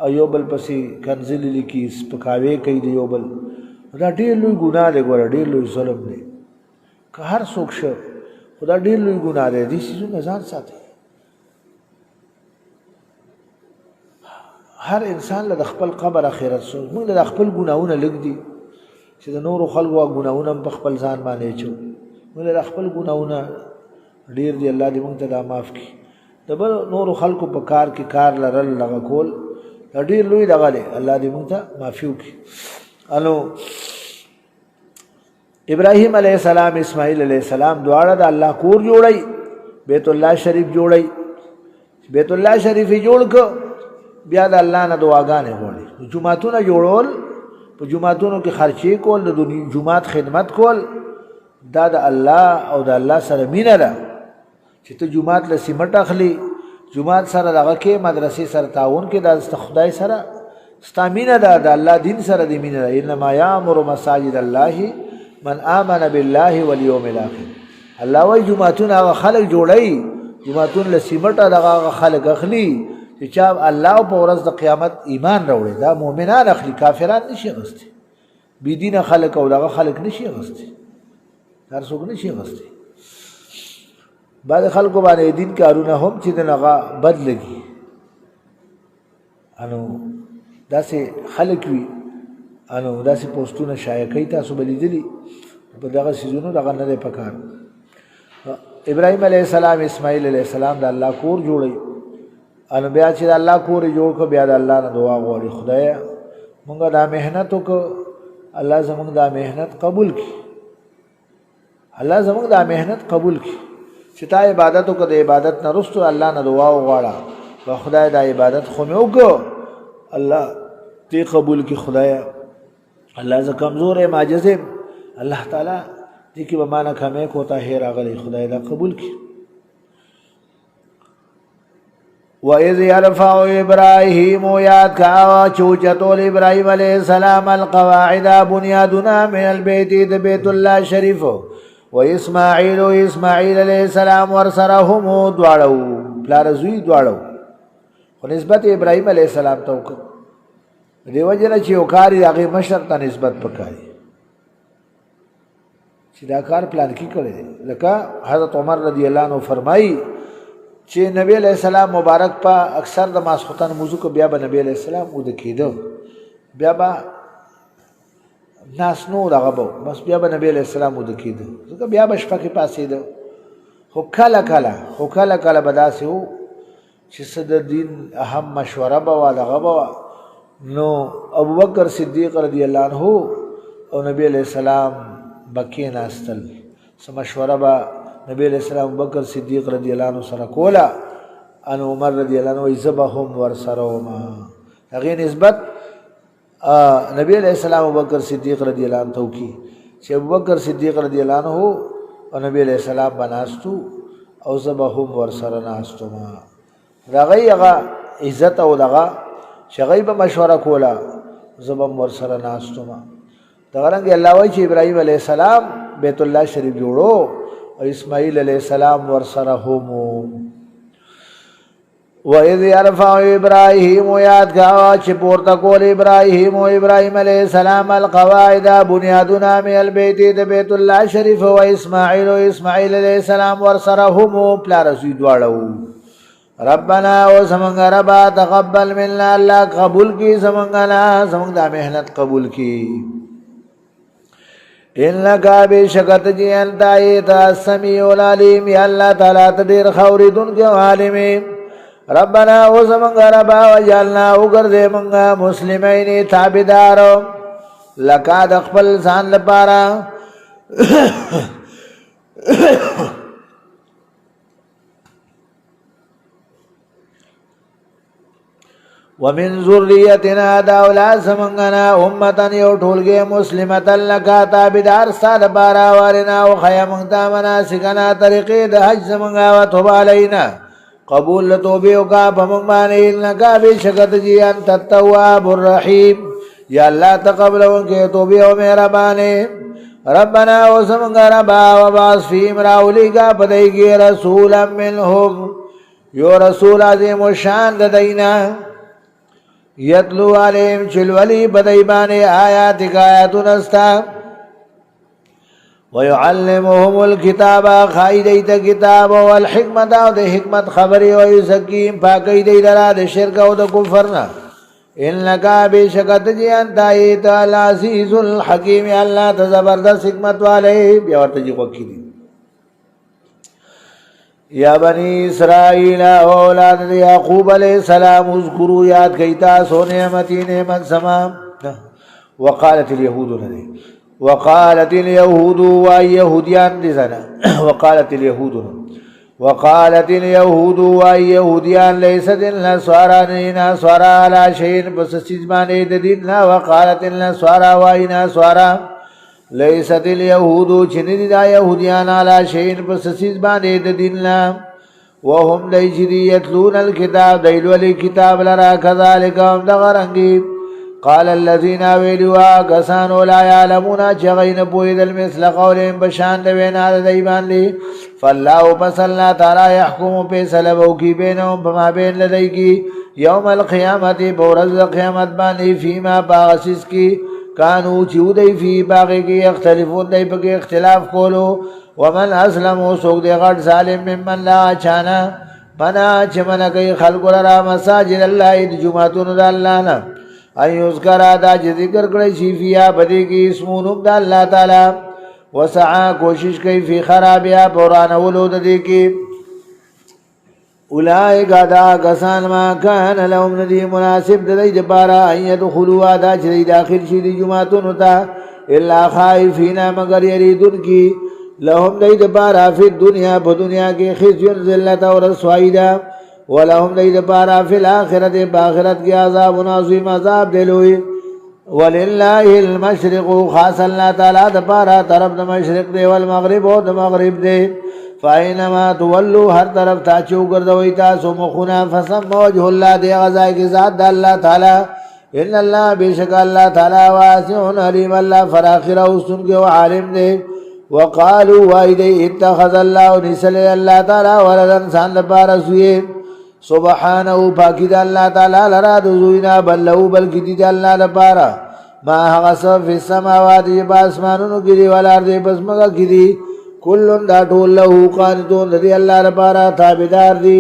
Speaker 1: او یو بل پس کنزل لیکي سپکاوي کوي یو بل دا ډېر لوی ګناه دی ګوره ډېر لوی ظلم دی که هر څوک شو خدا ډېر لوی ګناه دی دې سيزونه ځان ساتي هر انسان له خپل قبر اخرت سو موږ له خپل ګناونه لګ دي چې د نور خلکو ګناونه په خپل ځان باندې چو موږ له خپل ګناونه ډیر دی الله دې موږ ته دا معاف کړي د بل نور خلکو په کار کې کار لرل لغه کول ډیر لوی دغه دی الله دې موږ ته معافي وکړي انو ابراهيم عليه السلام اسماعیل عليه السلام دواړه د الله کور جوړي بیت الله شریف جوړي بیت الله شریف جوړ ک بیا د الله نه دعاګانې غواړي جمعهتون جوړول په جمعهتونو کې خرچي کول د جمعات خدمت کول دا د الله او د الله سره مینه ده چې ته جمعات له سیمټ اخلي جمعات سره دغه کې مدرسې سره تعاون کې د خدای سره ستا مینه ده د الله دین سره د مینه ده. انما یامر مساجد الله من آمن بالله والیوم الاخر. الله وای جمعتون هغه خلق جوړی، جمعتون له سیمټه دغه خلق اخلي چې چا الله په ورځ د قیامت ایمان راوړي. دا مؤمنان اخلي، کافران نشي غستی، بی دین خلق او دغه خلق نشي غستی، هر څوک نشي غستی. بعض خلکو باندې دین کارونه هم چې دغه بد لګي، انو داسې خلک وي، انو داسې پوسټونه شایع کوي، تاسو به لیدلي په دغه سیزونو دغه نه دی پکار. ابراهیم علیه السلام اسماعیل علیه السلام د الله کور جوړی، انو بیا چې د الله کور جوړ کړ بیا د الله نه دعا غواړي خدایا مونږ دا مهنت وکړو، الله زمونږ دا مهنت قبول کړي، الله زمونږ دا مهنت قبول کړي چې تا عبادت وکړه، د عبادت نه وروسته الله نه دعا وغواړه و خدای دا عبادت خو مې وکړو الله تی قبول کړي. خدایا الله زه کمزور یم عاجز یم، الله تعالی دې کې به ما نه کمی کوتاهي راغلی، خدای دا قبول کړي. وَإِذْ يَرْفَعُ إِبْرَاهِيمُ یاد کا چوچتول ابراہیم علیہ السلام القواعد بنیادنا من البیت د بیت الله شریف و اسماعیل علیہ السلام ورسرهم دواړو پلار زوی دواړو خو نسبت ابراهیم علیہ السلام ته وکړه دیو جن چې یو کار هغه مشر ته نسبت پکاري چې دا کار پلان کې کړی. لکه حضرت عمر رضی الله عنه فرمایي چې نبی علیہ السلام مبارک په اکثر د ماسختن موضوع کو بیا به نبی علیہ السلام ود کېدو، بیا به ناس نو دغه بو بس بیا به نبی علیہ السلام ود کېدو، ځکه بیا به شپه کې پاسېدو. خو کله کله به داسې و چې څه د دین اهم مشوره به وه دغه به وه، نو ابوبکر صدیق رضی الله عنه او نبی علیہ السلام به کېناستل، څه مشوره به نبی علیہ السلام ابوبکر صدیق رضی اللہ عنہ سره کولا، ان عمر رضی اللہ عنہ ایزبهم ورسروما هغه نسبت نبی علیہ السلام ابوبکر صدیق رضی اللہ عنہ تو کی چې ابوبکر صدیق رضی اللہ عنہ او نبی علیہ السلام بناستو او زبهم ورسره ناستو ما دغه هغه عزت او دغه شغی به مشوره کولا زبم ورسره ناستو ما. دغه رنګ الله وایي چې ابراهیم علیہ السلام بیت الله شریف جوړو و اسماعیل علیہ السلام ورسرهم. وَإِذْ يَرْفَعُ إِبْرَاهِيمُ یاد کا چې پورته کول ابراهیم او ابراهیم علیہ السلام القواعد بنیادنا من البیت د بیت الله شریف و اسماعیل علیہ السلام ورسرهم پلار زوی دواړو. ربنا او زمونږ ربا تقبل منا الله قبول کی زمونږ نه زمونږ د مهنت قبول کی. انکا بشکت جی انتا ایتا السمیع العلیم یا اللہ تعالیٰ تدیر خوردن کے عالمی. ربنا او زمانگا ربا وجالنا اگر دے منگا مسلمین تابدارو لکا دخپل سان لپارا ومن ذریتنا دا اولاد زمنگنا امتن یو ټولګي مسلمتن لکا تابدار سال بارا وارنا او خیا منگتا مناسکنا طریقې د حج زمنگا و توب علینا قبول توبه کا بمنگمانی انکا بشکت جی انت التواب الرحیم یا اللہ تقبلون کے توبه و مہربانے. ربنا او زمنگا ربا و باس فیم راولی کا پدائی رسولا منهم یو رسول عظیم و شان دینا یتلو علیہم چلولی بدیبانی آیاتک آیاتون استا ویعلمهم الکتاب خائی دیتا کتاب والحکمت او دی حکمت خبری ویزکیم پاکی دی درا دی شرک او دی کفرنا. انکا بشکت جی انتا ایتا العزیز الحکیم اللہ تزبردست حکمت والے بیاورتا جی وکی دی. یا بنی اسرائیل اولاد یعقوب علیہ السلام اذکروا یاد کیتا سو نعمتی نعمت سما. وقالت الیہود ندی وقالت الیہود و یہودیان دیزانا وقالت الیہود و یہودیان لیست النسوارا نینا سوارا علا شین پس سجمانی ددینا. وقالت النسوارا و اینا سوارا لیست الیہود چنی دا یہودیان علا شین پس سجمانی ددینا. وهم دیجی دی یتلون الکتاب دیلو علی کتاب لرا کذالک هم دغرنگی قال الذين ویلوا کسانو لا یعلمون چغین پویدل مثل قولهم بشان د وینا د ایمان لی فالله پس الله تعالی يحكم فیصله وکي بینهم بما بین لدی کی یوم القیامت بورز قیامت باندې فيما باغسس کی کانو چودی فی باغی کی اختلافون دی په اختلاف کولو ومن اسلم سوق دی غټ ظالم ممن لا چانا بنا چمن کوي خلق را مساجد الله د جمعتون د الله نه ایوز کرا دا ذکر کړی شي فیا بدی کی اسمونو د الله تعالی وسعا کوشش کوي فی خرابیا قران ولود دی کی اولئک دا کسان ما کان لهم ندی مناسب د دې لپاره ایدخلوا دا چې داخل شي د جمعتون ته الا خائفین مگر یریدون کی لهم دې لپاره فی دنیا په دنیا کې خزي ذلت او رسوائی ده ولهم دې لپاره فی الاخرت په آخرت کې عذاب عظیم عذاب دلوي ولله المشرق خاص الله تعالی د پاره طرف د مشرق دی والمغرب او د مغرب دی فاینما تولوا هر طرف تا چو ګرځوي تاسو مخونه فسم وجه الله دی غزا کی ذات د الله تعالی ان الله بیشک الله تعالی واسع علیم الله فراخر او سن او عالم دی وقالوا وایدی اتخذ الله نسل الله تعالی ولدن سان د پاره سوی سبحانه پاکی دا اللہ تعالی لرا دو زوینا بلو بلکی دی دا اللہ لپارا ما حغصف فی السماواتی باسمانونو کی دی والارد بسمگا کی دی کلن دا طول لہو قانتون دی اللہ لپارا تابدار دی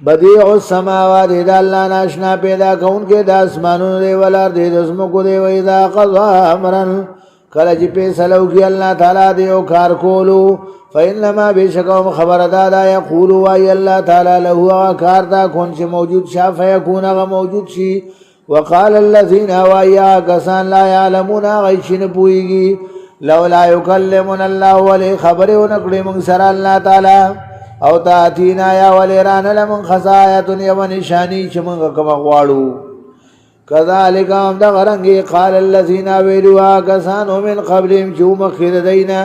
Speaker 1: بدیع السماواتی دا اللہ ناشنا پیدا کون کے دا اسمانونو دی والارد دسمکو دی ویدا قضا امرن کلچ پیسلو کی اللہ تعالی دیو کار کولو فإنما بشکم خبر دادا یقولو وای اللہ تعالی لہو کار دا کون سے موجود شا فیکون اغا موجود شی وقال الذین وای کسان لا یعلمون غیشن پوئیگی لولا یکلمن اللہ ولی خبر ونکڑی من سر اللہ تعالی او تاتینا یا ولی ران لمن خصایتن یو نشانی چمنگ کمغوارو کذالک هم دا غرنگی قال الذین ویلوا کسانو من قبلهم چو مخیر دینا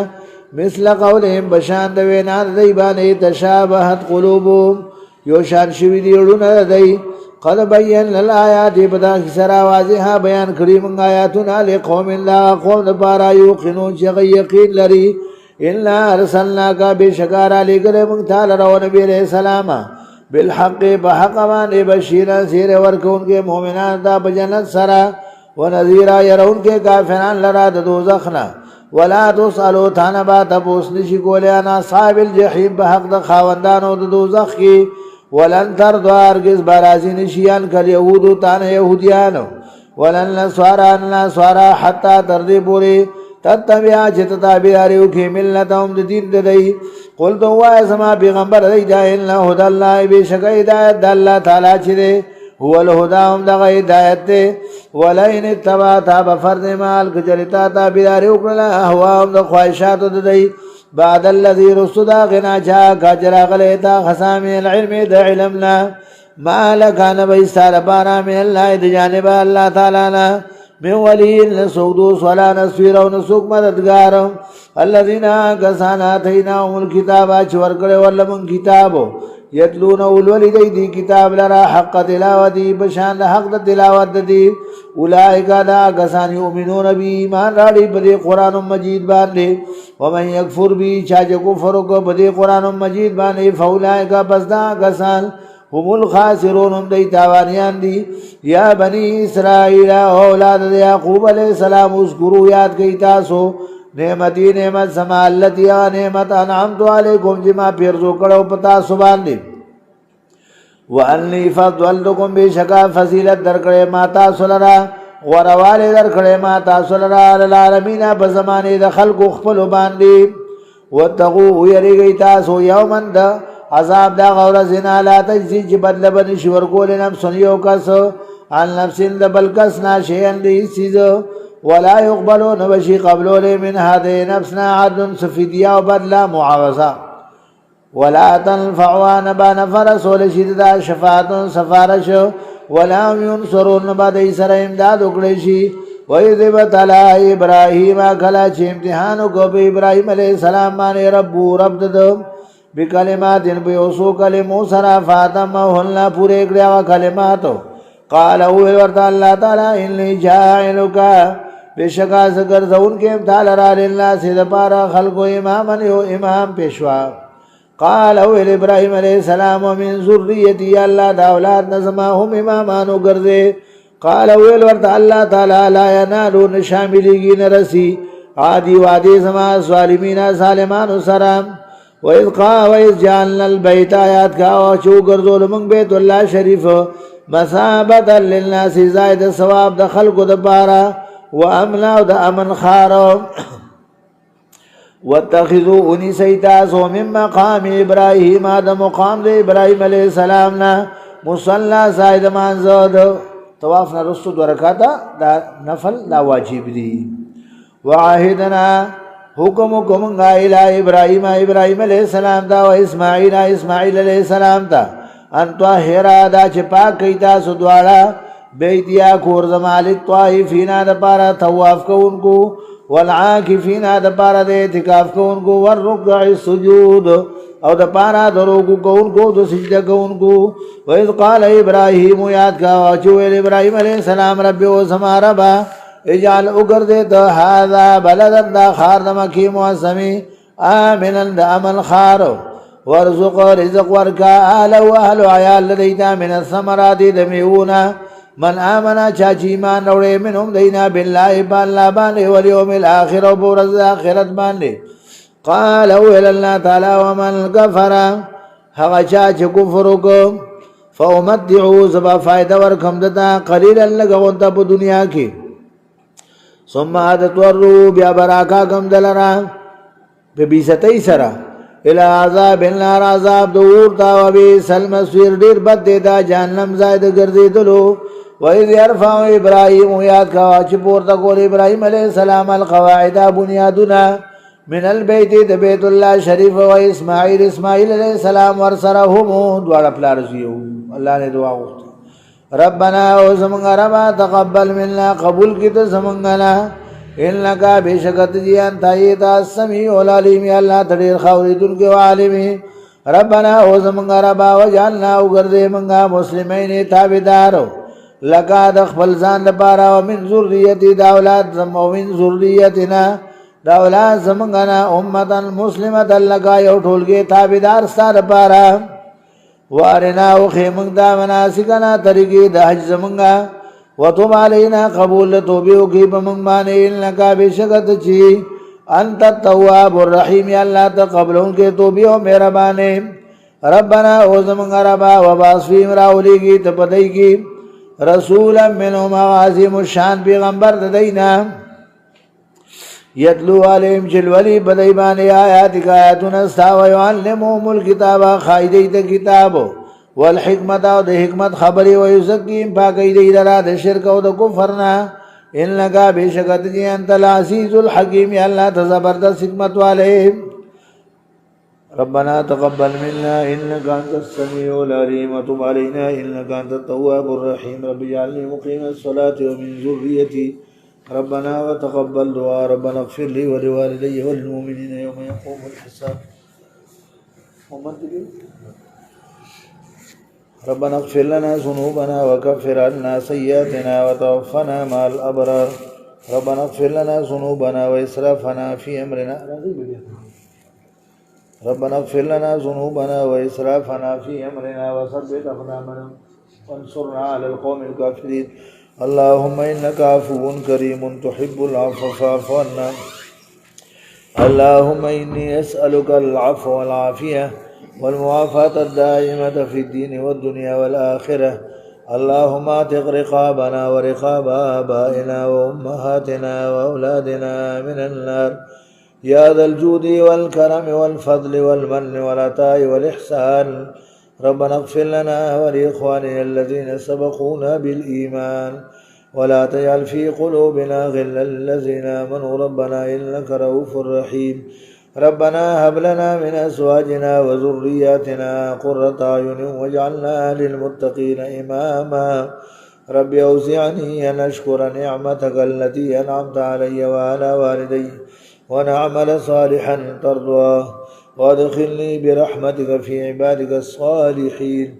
Speaker 1: مثل قولهم بشان دوینا دی بانی تشابهت قلوبهم یو شان شوی دیڑون دی قد بین للآیات بدا کسرا واضحا بیان کریم آیاتنا لقوم اللہ قوم دپارا یوقنون چغی یقین لری الا ارسلنا کا بشکارا لگر منگتال رو نبی علیہ السلام بالحق بحق مانے بشیرا سیر ورکون کے مومنان دا بجنت سرا ونذیرا یرون کے کافران لرا دوزخنا ولا تسالو تھانا با تپوس نشی کولیانا صاحب الجحیم بحق دا خاوندانو دا دوزخ کی ولن تردو ارگز برازی نشیان کل یهودو تانا یهودیانو ولن نسوارا حتی تردی پوری تتبعا چتا بیاریو کی ملتهم دا دین دا دی قلتو وای سما پیغمبر دی دا اللہ حد اللہ بیشک ہدایت دا اللہ تعالی چی دے هو الهدام دا ہدایت دے ولئن اتبعتا بفرد مال کچلتا تا بیداری اکرلا احوام دا خواہشات دا دی بعد اللذی رسو دا غنا چا کچرا غلیتا خسامی العلم دا علمنا ما لکا نبیستا لپارا من اللہ دا جانب اللہ تعالینا من ولین لسودوس ولا نصفیر و نسوک مددگار الذین کسانا تیناهم الكتابا چورکڑے ولمن کتابو یتلون اولولی دی کتاب لرا حق تلاوتی بشان حق تلاوت دی اولائکا دا کسان یؤمنون بی ایمان راڑی بدی قرآن مجید باندے ومن یکفر بی چاچ کفرک بدی قرآن مجید باندے فاولائکا پس دا کسان هم الخاسرون هم دی تاوانیان دی یا بنی اسرائیل اولاد یعقوب علیہ السلام اذکرو یاد کئی تاسو نعمتی نعمت سما اللتی نعمت انعمتو علیکم جما پیرزو کڑو پتا سبان دی وانی فضلتکم بے شکا فضیلت در کڑے ماتا سلرا وروالی در کڑے ماتا سلرا للعالمین بزمانی دخل کو خپلو باندی واتقو یری گئی تاسو یومن دا عذاب دا غور زنا لا تجزی چی بدل بنش ورکول نفسن یو کس عن نفسن دا بلکس ناشیان دی سیز ولا يقبلو نبشی قبلو لی من هذه نفسنا عدن سفیدیا و بدلا معاوضا ولا تنفعوا نبا نفر سول شددا شفاعتن سفارش ولا ينصرون نبا دی سر امداد اکڑشی وَإِذْ ابْتَلَىٰ إِبْرَاهِيمَ کلا چھ امتحانو کو بے ابراہیم علیہ السلام مانے ربو رب ددم بکلمات بیوسو کلمو سرا فاتمہن پورے اکڑیا و کلماتو قال اول ورته الله تعالی انی جاعلک بشکا زگر زون کې تعالی را لله سید پارا خلق امام یو امام پیشوا قال اول ابراهيم عليه السلام ومن ذريتي الله دا اولاد نظما هم امامانو ګرځي قال اول ورته الله تعالی لا ينالون شاملين رسي عادي وادي سما ظالمين ظالمان سلام وإذ جعلنا البيت آيات کا چو ګرځول موږ بیت الله شریف مثابة للناس زائد ثواب د خلق د بارا وامنا د امن خار واتخذوا انسيتاس من مقام ابراهيم هذا مقام د ابراهيم عليه السلام نا مصلى زائد منزد طواف نرسو درکاتا دا نفل دا واجب دی وعاهدنا حکم الى ابراهيم علیہ السلام تا و اسماعیل علیہ السلام تا ان طاهرا دا چې پاک کیتا سو دواړه بیتیا کور زمالک طائفین دا پارا طواف کوونکو والعاکفین دا پارا د اعتکاف کوونکو والرکع السجود او دا پارا د رکوع کوونکو د سجده کوونکو وإذ قال ابراهیم یاد کا چې ابراهیم علیہ السلام رب او سما ربا اجعل اگردے تو هذا بلدن دا خار دا مکی موسمی آمنا دا امن خارو ورزق رزق ورکا آل و اهل عیال لدیتا من الثمرات دمیونا من آمنا چاچی ایمان روڑے منهم دینا باللہ باللہ بانے والیوم الاخر و بورز آخرت بانے قال اوہل اللہ تعالی ومن کفر حقا چاچ کفرکو فامتعو زبا فائدہ ورکم دتا قلیلا لگونتا پا دنیا کی ثم عادت ورو بیا براکا کم دلرا پہ بیستی سرا الى عذاب النار عذاب دورتا و بیس المصیر دیر بد دیتا جہنم زائد گردی دلو وَإِذْ يَرْفَعُ إِبْرَاهِيمُ یاد کا چپورتا کول ابراہیم علیہ السلام القواعد بنیادنا من البیت بیت اللہ شریف و اسماعیل علیہ السلام ورسرهم دوارا پلارزیو اللہ نے دعا گفتا ربنا او زمانگا ربا تقبل منا قبول کی تو زمانگانا انکا بشکت جی انتایتا السمیع والعلیم اللہ تدیر خوری دن کے وعالمی ربنا او زمانگا ربا وجعلنا اگردے منگا مسلمین تابدارو لکا دخبل زان دپارا ومن ذریتی داولاد ومن ذریتنا داولاد زمانگانا امتا مسلمتا لکا یو ٹھول کے تابدار ستا دپارا وارنا وخیمنگ دا مناسکنا طریقی دا حج زمانگا وطب علینا قبول توبیو کی بمنگ بانے انکا بشکت چی انت التواب الرحیم یا اللہ تقبلون کے توبیو میرا بانے ربنا او زمانگا ربا وباسفیم راولی کی تپدئی کی رسولا منہم عظیم الشان پیغمبر دینا یتلو علیہم چلولی بدئی بانے آیات آیاتنا استا ویعلمهم الکتابا خائدیت کتابو والحکمت او د حکمت خبری ویزکیم پاکی دیدرا د شرک او د کفرنا انکا بشکت جی انت العزیز الحکیم یا اللہ تزبردست حکمت والے ربنا تقبل منا انك انت السميع العليم وتب علينا انك انت التواب الرحيم رب اجعلني مقيم الصلاة ومن ذريتي ربنا وتقبل دعاء ربنا اغفر لي ولوالدي وللمؤمنين يوم يقوم الحساب ربنا اغفر لنا ذنوبنا وكفر عنا سيئاتنا وتوفنا مع الابرار ربنا اغفر لنا ذنوبنا واسرافنا في امرنا ربنا اغفر لنا ذنوبنا وإسرافنا في أمرنا وثبت أقدامنا وانصرنا على القوم الكافرين اللهم إنك عفو كريم تحب العفو فاعف عنا اللهم إني أسألك العفو والعافية والمعافاة الدائمة في الدين والدنيا والآخرة اللهم اعتق رقابنا ورقاب آبائنا وأمهاتنا وأولادنا من النار يا ذا الجود والكرم والفضل والمن والعطاء والإحسان ربنا اغفر لنا ولإخواننا الذين سبقونا بالإيمان ولا تجعل في قلوبنا غلا للذين آمنوا ربنا إنك رؤوف رحيم ربنا هب لنا من أزواجنا وذرياتنا قرة أعين واجعلنا للمتقين إماما رب أوزعني أن أشكر نعمتك التي أنعمت علي وعلى والدي ونعمل صالحا ترضاه وادخلني برحمتك في عبادك الصالحين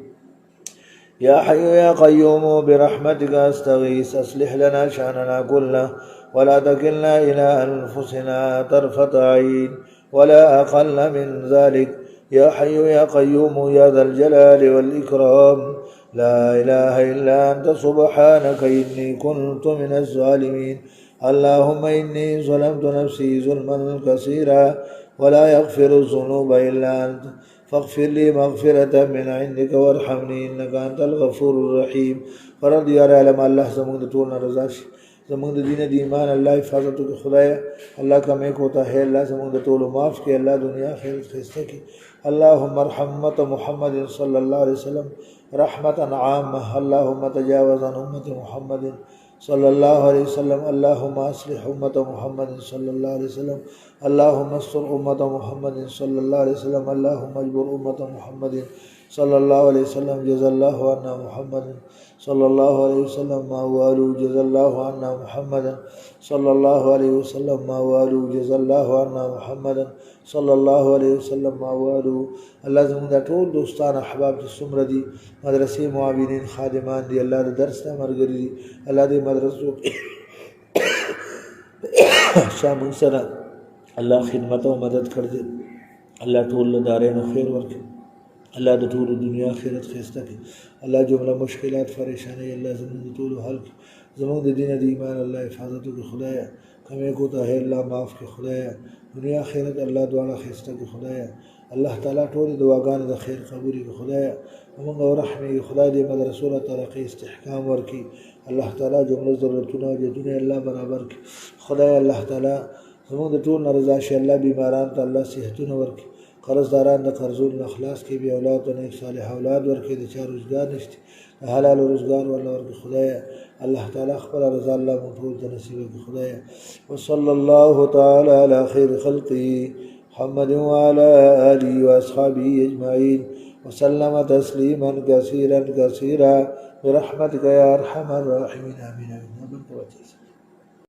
Speaker 1: يا حي يا قيوم برحمتك أستغيث أصلح لنا شأننا كله ولا تكلنا إلى أنفسنا طرفة عين ولا أقل من ذلك. يا حي يا قيوم يا ذا الجلال والإكرام لا إله إلا أنت سبحانك إني كنت من الظالمين. اللهم إني ظلمت نفسي ظلما كثيرا ولا يغفر الذنوب إلا أنت فاغفر لي مغفرة من عندك وارحمني إنك أنت الغفور الرحيم. فرض يا علم الله زمون طولنا رضاش زمون دین دی ایمان اللہ حفاظت کے خدایا اللہ کا میک ہوتا ہے اللہ زمون طول معاف کے اللہ دنیا خیر خیستہ کی. اللهم ارحمت محمد صلی اللہ علیہ وسلم رحمة عامة. اللهم تجاوز عن أمة محمد صلى الله عليه وسلم. اللهم أصلح أمة محمد صلى الله عليه وسلم. اللهم استر أمة محمد صلى الله عليه وسلم. اللهم اجبر أمة محمد صلى الله عليه وسلم. جزا الله عنا محمد صلى الله عليه وسلم ما والوا. جزا الله عنا محمد صلى الله عليه وسلم ما والوا. جزا الله عنا محمد صلى الله عليه وسلم ما والوا. الله زمون دا ټول دوستان احباب چې څومره دي مدرسې معاونین خادمان دي الله د درس ته مرګري دي الله دې مدرسو شامل سره الله خدمت او مدد کړ دې الله ټول دارین خیر ورکړي الله د ټول دنیا آخرت خسته کړي الله جمله مشکلات پریشانی الله زمون د ټول حل کړي زمون د دین د ایمان الله حفاظت وکړي خدایا کمه کوته ہے الله معاف کړي خدایا دنیا آخرت الله دواړه خسته کړي خدایا الله تعالی ټول دعاګانې د خیر قبول کړي خدایا موږ او رحمي خدای دې مدرسو له ترقی استحکام ورکړي الله تعالی جمله ضرورتونه او دنیا الله برابر کړي خدای الله تعالی زموږ د ټول رضا شي الله بیماران ته الله صحتونه ورکړي قرضداران د قرضونو اخلاص کې به اولاد او نیک صالح اولاد ورکړي د چا روزګار نشته حلال روزګار والله ورکړي خدایا الله تعالی خپل رضا الله موږ ټول ته نصیب کړي خدایا. وصلی الله تعالی علی خیر خلقه محمد وعلى آله وأصحابه أجمعين وسلم تسليما كثيرا كثيرا برحمتك يا أرحم الراحمين آمين آمين.